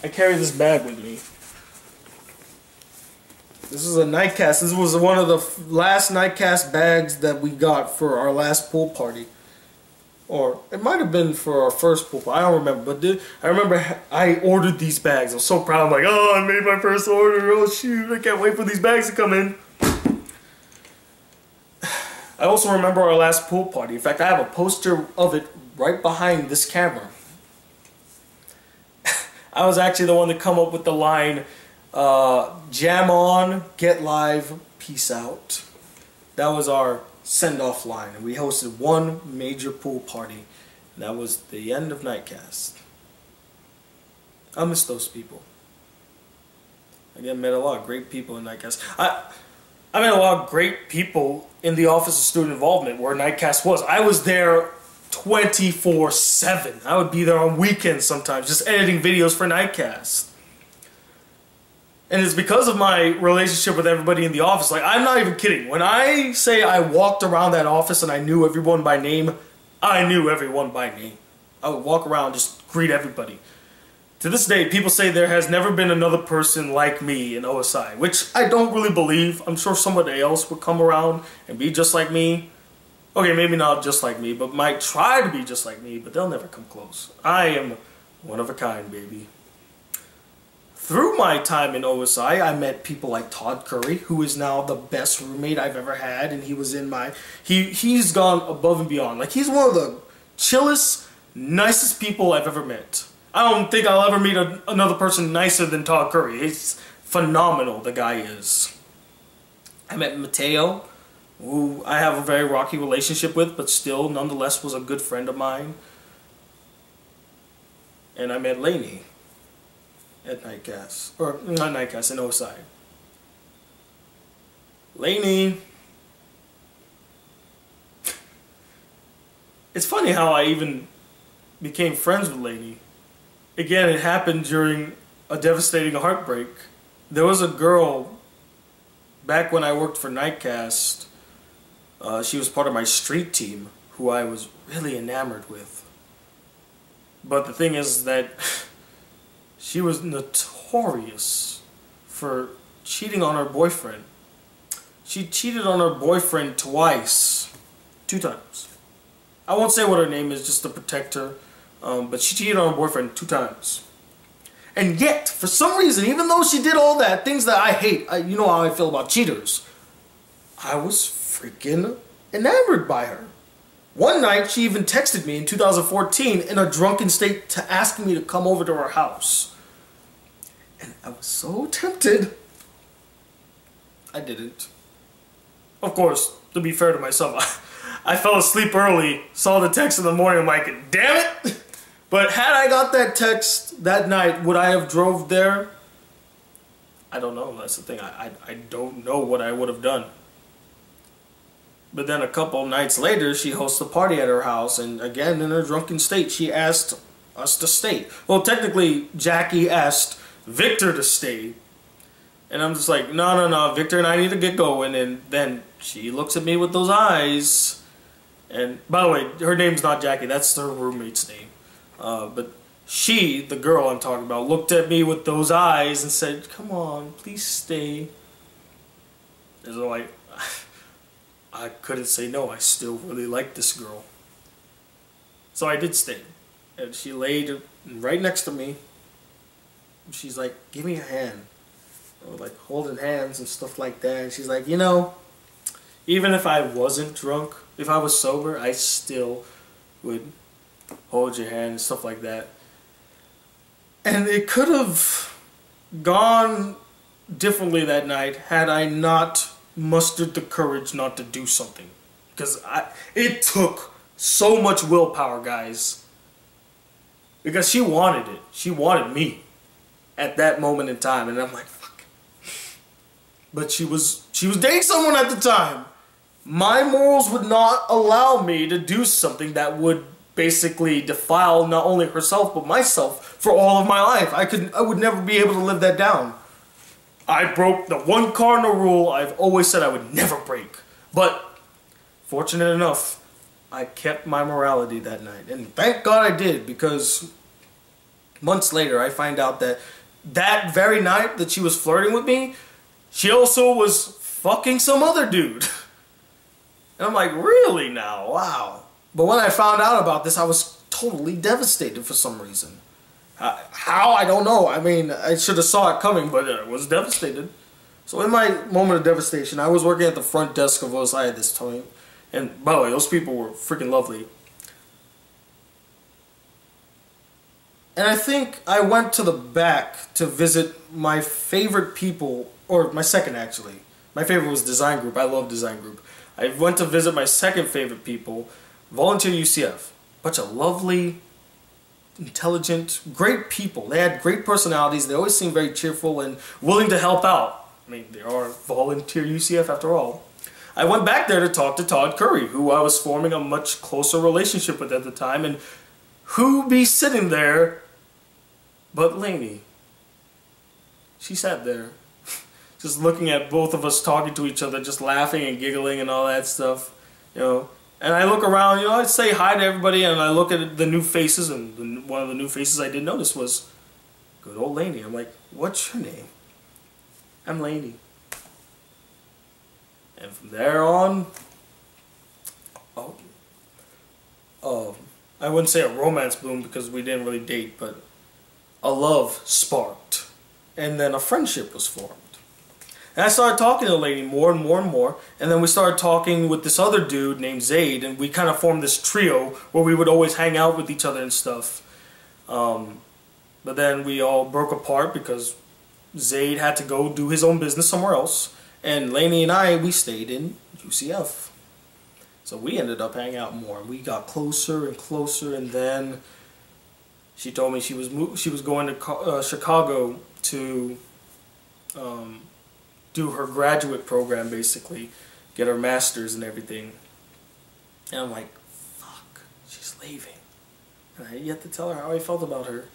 Speaker 1: I carry this bag with me. This is a Nightcast. This was one of the last Nightcast bags that we got for our last pool party. Or it might have been for our first pool party. I don't remember. But I remember I ordered these bags. I was so proud. I'm like, oh, I made my first order. Oh, shoot. I can't wait for these bags to come in. I also remember our last pool party. In fact, I have a poster of it right behind this camera. I was actually the one to come up with the line, jam on, get live, peace out. That was our send-off line. And we hosted one major pool party. And that was the end of Nightcast. I miss those people. Again, met a lot of great people in Nightcast. I met a lot of great people in the Office of Student Involvement where Nightcast was. I was there 24/7. I would be there on weekends sometimes, just editing videos for Nightcast. And it's because of my relationship with everybody in the office. Like, I'm not even kidding. When I say I walked around that office and I knew everyone by name, I knew everyone by name. I would walk around, just greet everybody. To this day, people say there has never been another person like me in OSI, which I don't really believe. I'm sure somebody else would come around and be just like me. Okay, maybe not just like me, but might try to be just like me, but they'll never come close. I am one of a kind, baby. Through my time in OSI, I met people like Todd Curry, who is now the best roommate I've ever had, and he was in my... He's gone above and beyond. Like, he's one of the chillest, nicest people I've ever met. I don't think I'll ever meet another person nicer than Todd Curry. He's phenomenal, the guy is. I met Mateo, who I have a very rocky relationship with, but still, nonetheless, was a good friend of mine. And I met Laney at Nightcast. Or, not Nightcast, in OSI. Laney. It's funny how I even became friends with Laney. Again, it happened during a devastating heartbreak. There was a girl, back when I worked for Nightcast, she was part of my street team, who I was really enamored with. But the thing is that she was notorious for cheating on her boyfriend. She cheated on her boyfriend twice. 2 times. I won't say what her name is just to protect her. But she cheated on her boyfriend 2 times. And yet, for some reason, even though she did all that, things that I hate, you know how I feel about cheaters, I was freaking enamored by her. One night, she even texted me in 2014 in a drunken state to ask me to come over to her house. And I was so tempted. I didn't. Of course, to be fair to myself, I fell asleep early, saw the text in the morning, I'm like, damn it! But had I got that text that night, would I have drove there? I don't know, that's the thing. I don't know what I would have done. But then a couple nights later, she hosts a party at her house, and again, in her drunken state, she asked us to stay. Well, technically, Jackie asked Victor to stay. And I'm just like, no, Victor and I need to get going. And then she looks at me with those eyes. And by the way, her name's not Jackie, that's her roommate's name. But she, the girl I'm talking about, looked at me with those eyes and said, come on, please stay. And so I couldn't say no. I still really like this girl. So I did stay. And she laid right next to me. She's like, give me a hand. Like holding hands and stuff like that. And she's like, you know, even if I wasn't drunk, if I was sober, I still would hold your hand and stuff like that. And it could have gone differently that night had I not mustered the courage not to do something. Because it took so much willpower, guys. Because she wanted it. She wanted me at that moment in time. And I'm like, fuck. But she was dating someone at the time. My morals would not allow me to do something that would basically defile not only herself but myself for all of my life. I would never be able to live that down. I broke the one cardinal rule I've always said I would never break. But fortunate enough, I kept my morality that night. And thank God I did, because months later I find out that that very night that she was flirting with me, she also was fucking some other dude. And I'm like, really now? Wow. But when I found out about this, I was totally devastated for some reason. How? I don't know. I mean, I should have saw it coming, but I was devastated. So in my moment of devastation, I was working at the front desk of OSI at this time. And by the way, those people were freaking lovely. And I think I went to the back to visit my favorite people, or my second actually. My favorite was design group. I love design group. I went to visit my second favorite people, Volunteer UCF. Bunch of lovely, intelligent, great people. They had great personalities. They always seemed very cheerful and willing to help out. I mean, they are Volunteer UCF after all. I went back there to talk to Todd Curry, who I was forming a much closer relationship with at the time, and who be sitting there but Laney. She sat there, just looking at both of us talking to each other, just laughing and giggling and all that stuff, you know. And I look around, you know, I say hi to everybody, and I look at the new faces, and one of the new faces I did notice was good old Laney. I'm like, what's your name? I'm Laney. And from there on, I wouldn't say a romance boom because we didn't really date, but a love sparked. And then a friendship was formed. And I started talking to Laney more and more and more. And then we started talking with this other dude named Zaid. And we kind of formed this trio where we would always hang out with each other and stuff. But then we all broke apart because Zaid had to go do his own business somewhere else. And Laney and I, we stayed in UCF. So we ended up hanging out more. We got closer and closer. And then she told me she was going to Chicago to do her graduate program, basically, get her master's and everything. And I'm like, fuck, she's leaving. And I had yet to tell her how I felt about her.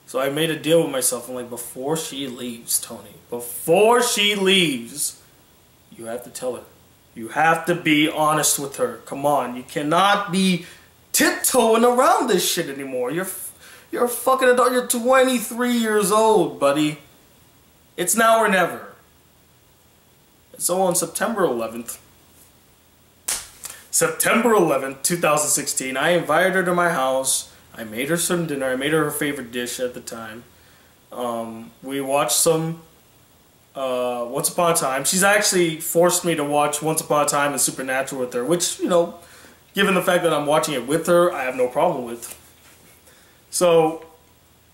Speaker 1: So I made a deal with myself. I'm like, before she leaves, Tony, before she leaves, you have to tell her. You have to be honest with her. Come on, you cannot be tiptoeing around this shit anymore. You're a fucking adult. You're 23 years old, buddy. It's now or never. So on September 11th, 2016, I invited her to my house. I made her some dinner. I made her favorite dish at the time. We watched some Once Upon a Time. She's actually forced me to watch Once Upon a Time and Supernatural with her, which, you know, given the fact that I'm watching it with her, I have no problem with. So,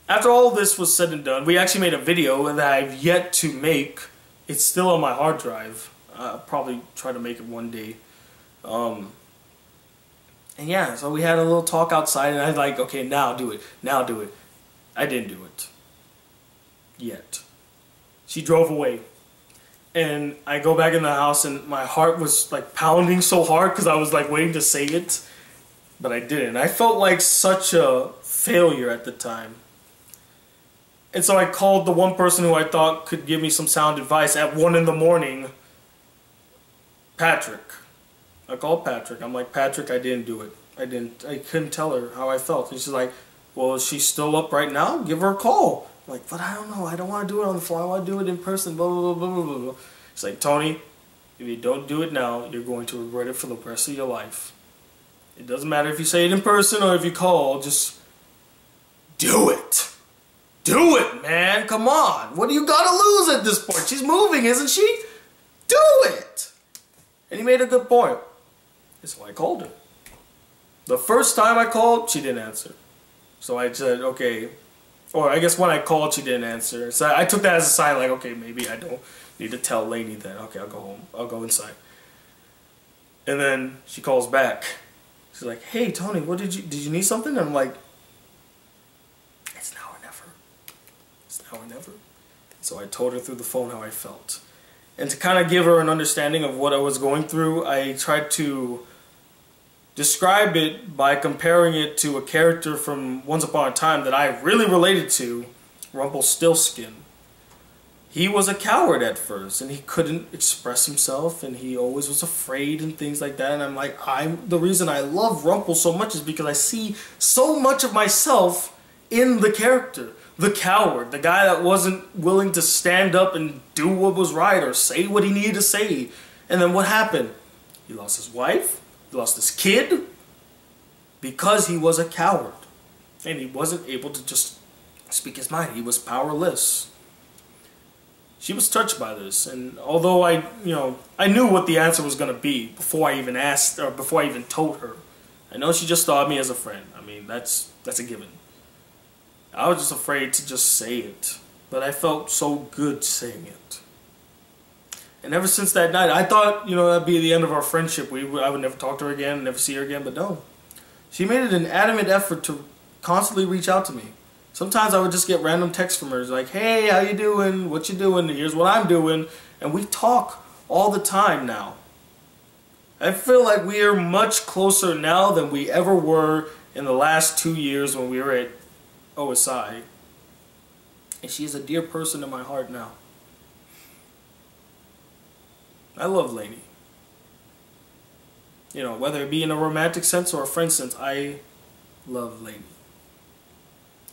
Speaker 1: after all this was said and done, we actually made a video that I've yet to make. It's still on my hard drive. I'll probably try to make it one day. And yeah, so we had a little talk outside, and I was like, okay, now do it. Now do it. I didn't do it. Yet. She drove away. And I go back in the house, and my heart was like pounding so hard because I was like waiting to say it. But I didn't. I felt like such a failure at the time. And so I called the one person who I thought could give me some sound advice at 1 in the morning, Patrick. I called Patrick. I'm like, Patrick, I didn't do it. I couldn't tell her how I felt. And she's like, well, is she still up right now? Give her a call. I'm like, but I don't know. I don't want to do it on the fly. I want to do it in person, blah, blah, blah, blah, blah, blah. She's like, Tony, if you don't do it now, you're going to regret it for the rest of your life. It doesn't matter if you say it in person or if you call, just do it. Do it, man. Come on. What do you got to lose at this point? She's moving, isn't she? Do it. And he made a good point. So I called her. The first time I called, she didn't answer. So I said, okay. Or I guess when I called, she didn't answer. So I took that as a sign, like, okay, maybe I don't need to tell Laney then. Okay, I'll go home. I'll go inside. And then she calls back. She's like, hey, Tony, what did you need something? And I'm like, it's now or never. It's now or never. So I told her through the phone how I felt. And to kind of give her an understanding of what I was going through, I tried to describe it by comparing it to a character from Once Upon a Time that I really related to, Rumpelstiltskin. He was a coward at first, and he couldn't express himself, and he always was afraid and things like that. And I'm like, the reason I love Rumpel so much is because I see so much of myself in the character. The coward, the guy that wasn't willing to stand up and do what was right or say what he needed to say. And then what happened? He lost his wife, he lost his kid, because he was a coward. And he wasn't able to just speak his mind. He was powerless. She was touched by this, and although I knew what the answer was going to be before I even asked, or before I even told her. I know she just thought of me as a friend. I mean, that's a given. I was just afraid to just say it, but I felt so good saying it. And ever since that night, I thought, that'd be the end of our friendship. I would never talk to her again, never see her again, but no. She made it an adamant effort to constantly reach out to me. Sometimes I would just get random texts from her, like, hey, how you doing? What you doing? Here's what I'm doing. And we talk all the time now. I feel like we are much closer now than we ever were in the last 2 years when we were at OSI. And she is a dear person in my heart now. I love Laney. Whether it be in a romantic sense or a friend sense, I love Laney.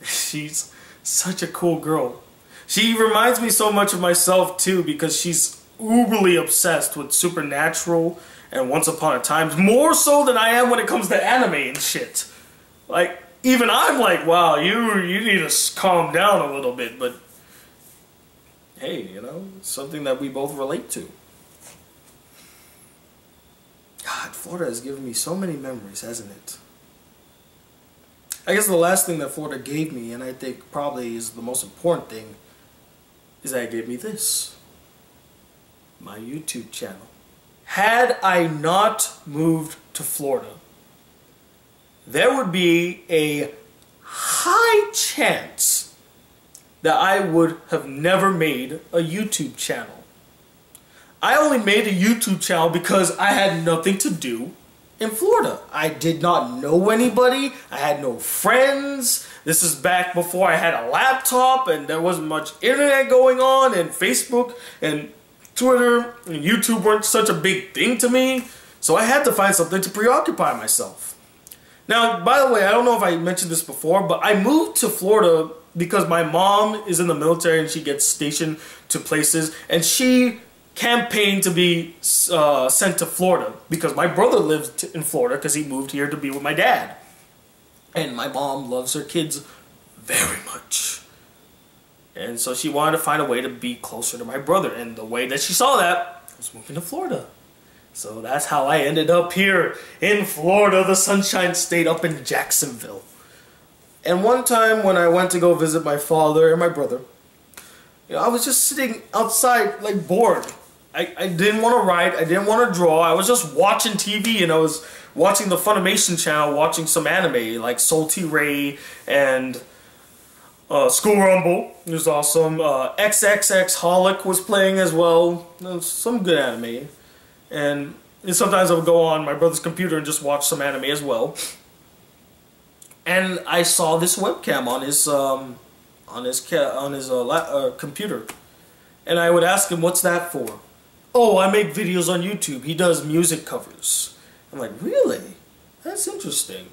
Speaker 1: She's such a cool girl. She reminds me so much of myself too, because she's uberly obsessed with Supernatural and Once Upon a Time, more so than I am when it comes to anime and shit. Like, even I'm like, wow, you need to calm down a little bit, but hey, it's something that we both relate to. God, Florida has given me so many memories, hasn't it? I guess the last thing that Florida gave me, and I think probably is the most important thing, is that it gave me this. My YouTube channel. Had I not moved to Florida, there would be a high chance that I would have never made a YouTube channel. I only made a YouTube channel because I had nothing to do in Florida. I did not know anybody. I had no friends. This is back before I had a laptop and there wasn't much internet going on, and Facebook and Twitter and YouTube weren't such a big thing to me. So I had to find something to preoccupy myself. Now, by the way, I don't know if I mentioned this before, but I moved to Florida because my mom is in the military and she gets stationed to places, and she campaigned to be sent to Florida because my brother lived in Florida because he moved here to be with my dad. And my mom loves her kids very much. And so she wanted to find a way to be closer to my brother. And the way that she saw that was moving to Florida. So that's how I ended up here in Florida, the Sunshine State, up in Jacksonville. And one time when I went to go visit my father and my brother, I was just sitting outside, like, bored. I didn't want to write, I didn't want to draw, I was just watching TV, and I was watching the Funimation channel, watching some anime, like Salty Ray and School Rumble. It was awesome. XXX Holic was playing as well. Some good anime. And sometimes I would go on my brother's computer and just watch some anime as well. And I saw this webcam on his computer, and I would ask him, "What's that for?" "Oh, I make videos on YouTube." He does music covers. I'm like, "Really? That's interesting."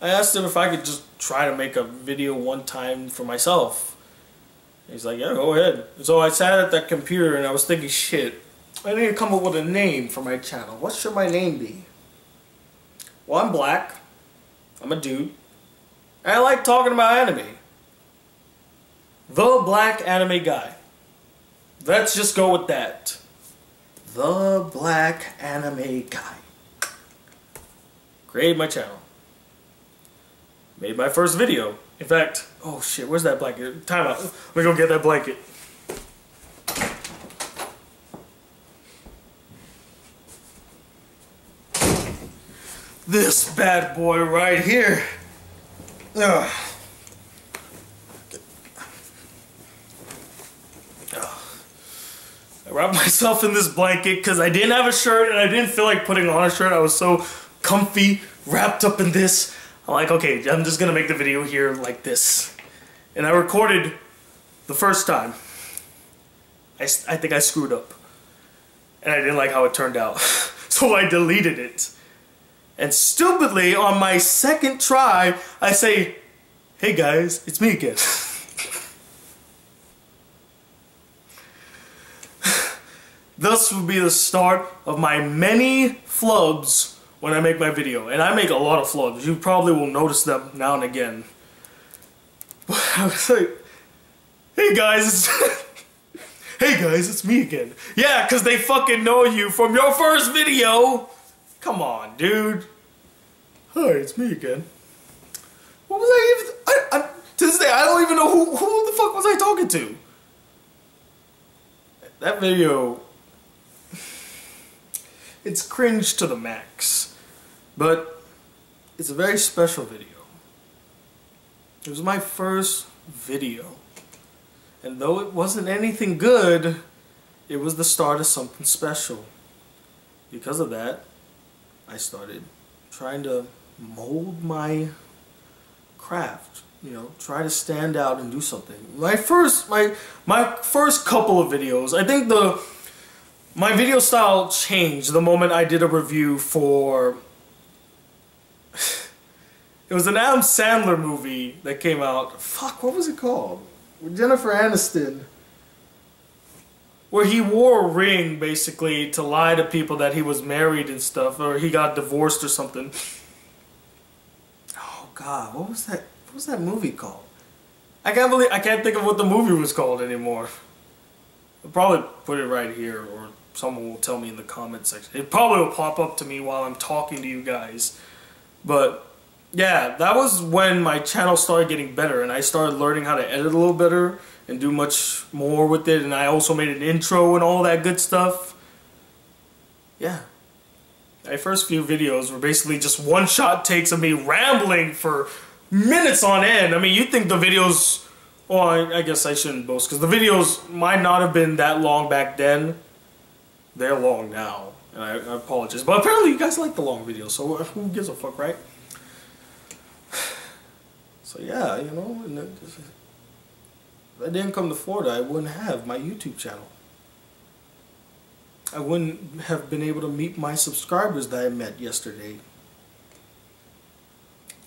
Speaker 1: I asked him if I could just try to make a video one time for myself. He's like, "Yeah, go ahead." So I sat at that computer and I was thinking, shit, I need to come up with a name for my channel. What should my name be? Well, I'm black. I'm a dude. And I like talking about anime. The Black Anime Guy. Let's just go with that. The Black Anime Guy. Created my channel. Made my first video. In fact, oh shit, where's that blanket? Time out. Let me go get that blanket. This bad boy right here. Ugh. I wrapped myself in this blanket because I didn't have a shirt and I didn't feel like putting on a shirt. I was so comfy, wrapped up in this. I'm like, okay, I'm just gonna make the video here like this. And I recorded the first time. I think I screwed up. And I didn't like how it turned out. So I deleted it. And stupidly, on my second try, I say, hey guys, it's me again. Thus will be the start of my many flubs when I make my video. And I make a lot of flubs. You probably will notice them now and again. But I was like, hey guys, hey guys, it's me again. Yeah, because they fucking know you from your first video. Come on, dude. Hi, it's me again. What was I even... to this day, I don't even know who the fuck was I talking to. That video... It's cringe to the max. But it's a very special video. It was my first video. And though it wasn't anything good, it was the start of something special. Because of that, I started trying to mold my craft, you know, try to stand out and do something. My first couple of videos, I think my video style changed the moment I did a review for it was an Adam Sandler movie that came out. Fuck, what was it called? With Jennifer Aniston. Where he wore a ring, basically, to lie to people that he was married and stuff, or he got divorced or something. Oh God, what was that? What was that movie called? I can't think of what the movie was called anymore. I'll probably put it right here, or someone will tell me in the comment section. It probably will pop up to me while I'm talking to you guys. But yeah, that was when my channel started getting better, and I started learning how to edit a little better and do much more with it, and I also made an intro and all that good stuff. Yeah. My first few videos were basically just one-shot takes of me rambling for minutes on end. I mean, you'd think the videos... Well, I guess I shouldn't boast, because the videos might not have been that long back then. They're long now, and I apologize. But apparently you guys like the long videos, so who gives a fuck, right? So yeah, you know... If I didn't come to Florida, I wouldn't have my YouTube channel. I wouldn't have been able to meet my subscribers that I met yesterday.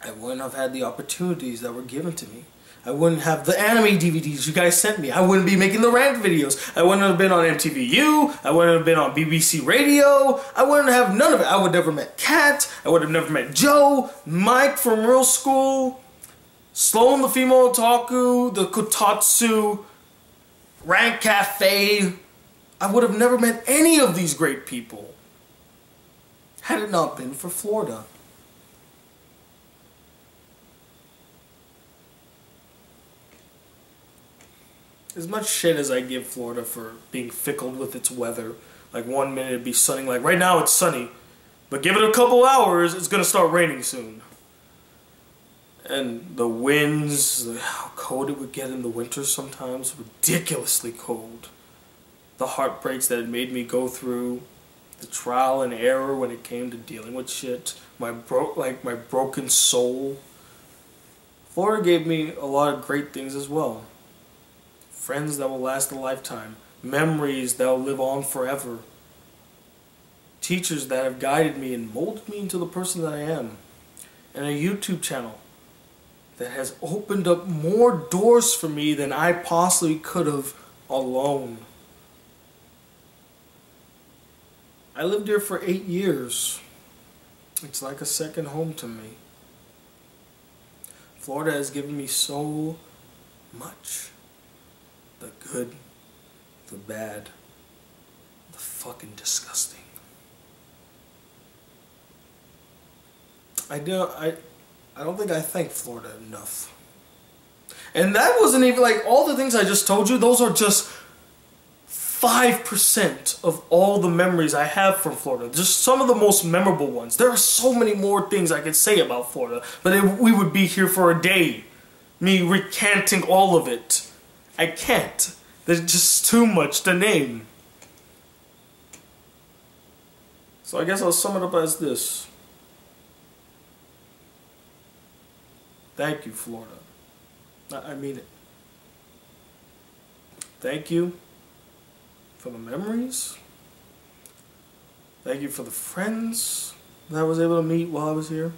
Speaker 1: I wouldn't have had the opportunities that were given to me. I wouldn't have the anime DVDs you guys sent me. I wouldn't be making the rant videos. I wouldn't have been on MTVU. I wouldn't have been on BBC Radio. I wouldn't have none of it. I would have never met Kat. I would have never met Joe, Mike from Real School, Sloan the Female Otaku, the Kotatsu, Rank Cafe. I would have never met any of these great people had it not been for Florida. As much shit as I give Florida for being fickle with its weather, like 1 minute it'd be sunny, like right now it's sunny, but give it a couple hours, it's gonna start raining soon. And the winds, how cold it would get in the winter sometimes, ridiculously cold. The heartbreaks that it made me go through, the trial and error when it came to dealing with shit, my broken soul. Florida gave me a lot of great things as well. Friends that will last a lifetime, memories that will live on forever, teachers that have guided me and molded me into the person that I am, and a YouTube channel that has opened up more doors for me than I possibly could have alone. I lived here for 8 years. It's like a second home to me. Florida has given me so much. The good, the bad, the fucking disgusting. I don't think I thank Florida enough. And that wasn't even like all the things I just told you, those are just 5% of all the memories I have from Florida. Just some of the most memorable ones. There are so many more things I could say about Florida, but we would be here for a day. Me recanting all of it. I can't. There's just too much to name. So I guess I'll sum it up as this. Thank you, Florida. I mean it. Thank you for the memories. Thank you for the friends that I was able to meet while I was here.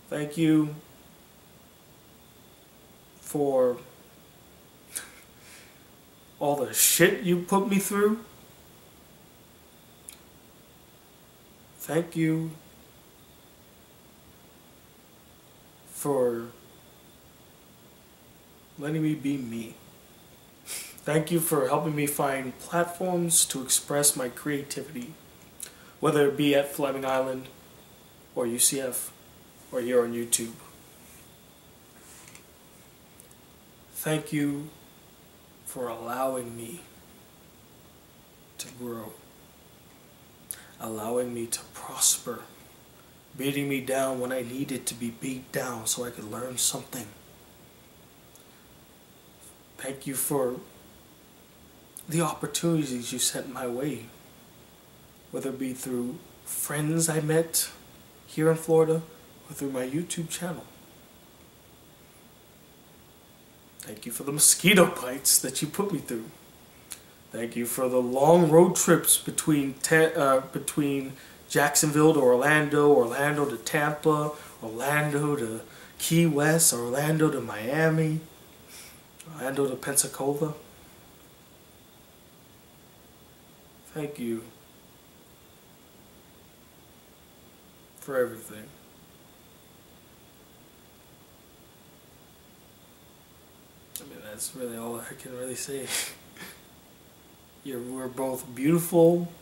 Speaker 1: Thank you for all the shit you put me through. Thank you for letting me be me. Thank you for helping me find platforms to express my creativity, whether it be at Fleming Island or UCF or here on YouTube. Thank you for allowing me to grow, allowing me to prosper, beating me down when I needed to be beat down so I could learn something. Thank you for the opportunities you sent my way, whether it be through friends I met here in Florida or through my YouTube channel. Thank you for the mosquito bites that you put me through. Thank you for the long road trips between Jacksonville to Orlando, Orlando to Tampa, Orlando to Key West, Orlando to Miami, Orlando to Pensacola. Thank you for everything. I mean, that's really all I can really say. We're both beautiful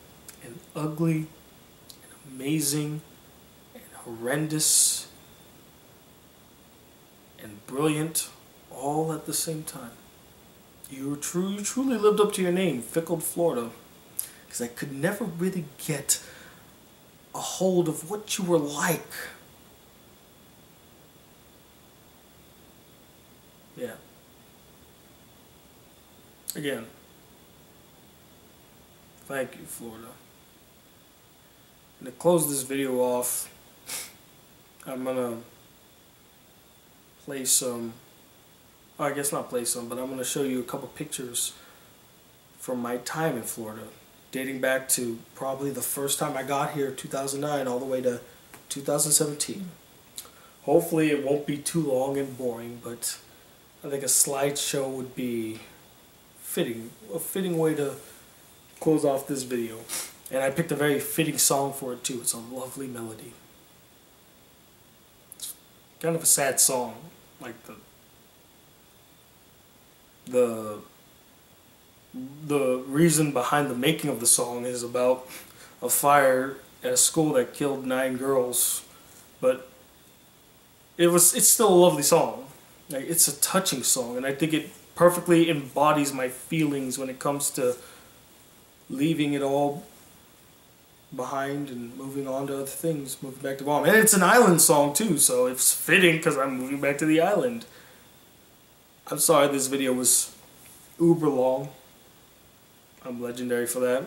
Speaker 1: and ugly and amazing and horrendous and brilliant all at the same time. You truly lived up to your name, Fickle Florida. Because I could never really get a hold of what you were like. Yeah. Again, thank you, Florida. And to close this video off, I'm gonna play some, I guess not play some, but I'm gonna show you a couple pictures from my time in Florida, dating back to probably the first time I got here, 2009, all the way to 2017. Hopefully it won't be too long and boring, but I think a slideshow would be a fitting way to close off this video. And I picked a very fitting song for it too. It's a lovely melody. It's kind of a sad song, like the reason behind the making of the song is about a fire at a school that killed 9 girls, but it's still a lovely song. Like, it's a touching song, and I think it perfectly embodies my feelings when it comes to leaving it all behind and moving on to other things, moving back to Guam. And it's an island song too, so it's fitting because I'm moving back to the island. I'm sorry this video was uber long. I'm legendary for that.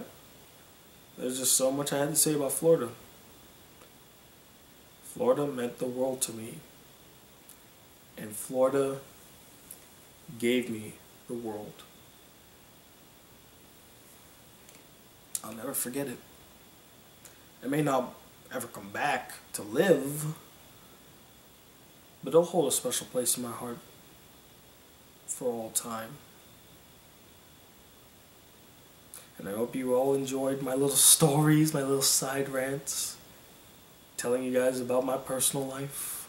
Speaker 1: There's just so much I had to say about Florida. Florida meant the world to me. And Florida gave me the world. I'll never forget it. I may not ever come back to live, but it'll hold a special place in my heart for all time. And I hope you all enjoyed my little stories, my little side rants, telling you guys about my personal life.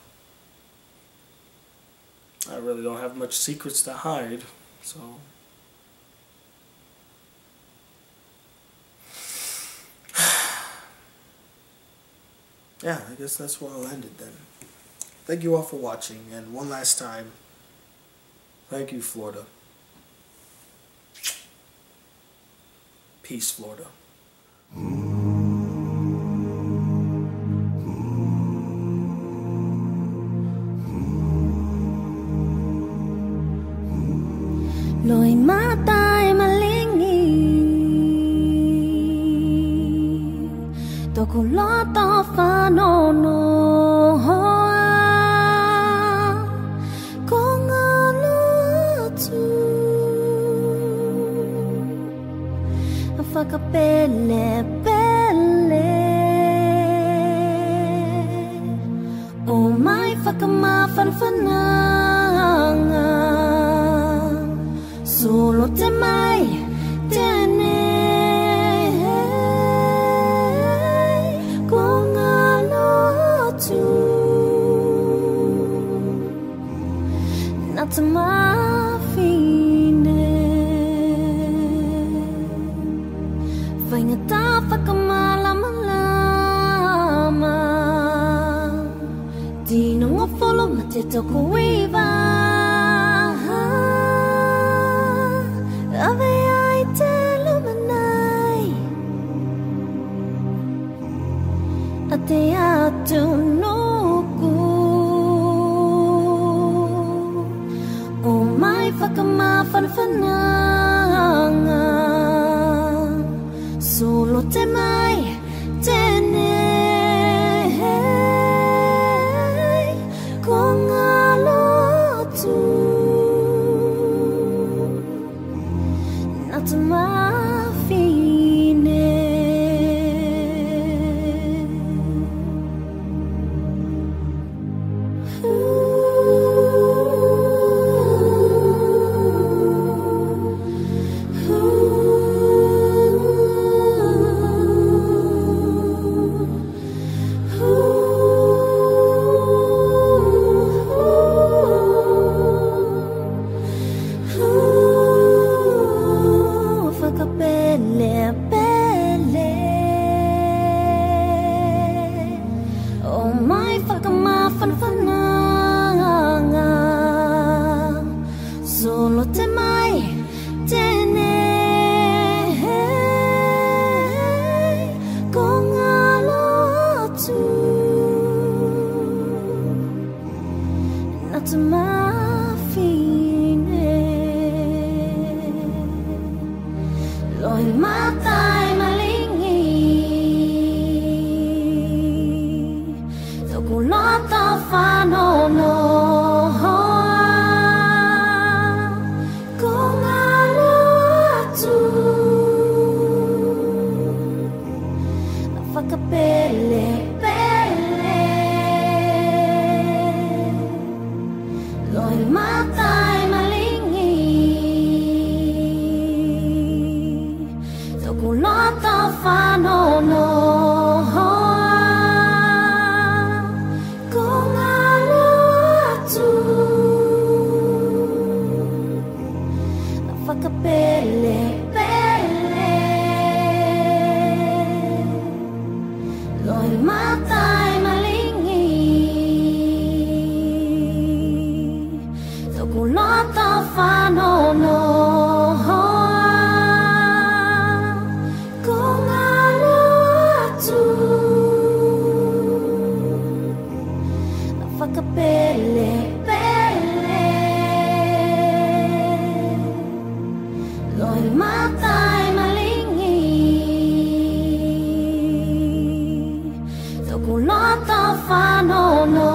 Speaker 1: I really don't have much secrets to hide, so yeah, I guess that's where I'll end it then. Thank you all for watching, and one last time, thank you, Florida. Peace, Florida.
Speaker 2: Lo'y mata'y malingi Tokuloto whanono whakamafanwhananga Solo te mai tēne Ko ngā lotu Nā te mawhine Whaingata whakamalamalama Dino ngofolo ma te toko iwa Ave ai te lumanai A te atu nuku O mai whakamawhanwhananga Solo te mai tēne Ko ngā lotu Nā te mawhine Solo te mai tēne Ko ngā lotu Nā te mawhine Loi matai malingi Tōku lota whanono Whakapele, pele Loi matai malingi Tōku lota whanono Ko ngā lotu Whakapele, pele Loi matai malingi Tōku lota whanono Ko ngā lotu Whakapele, pele Loi matai malingi Tōku lota whanono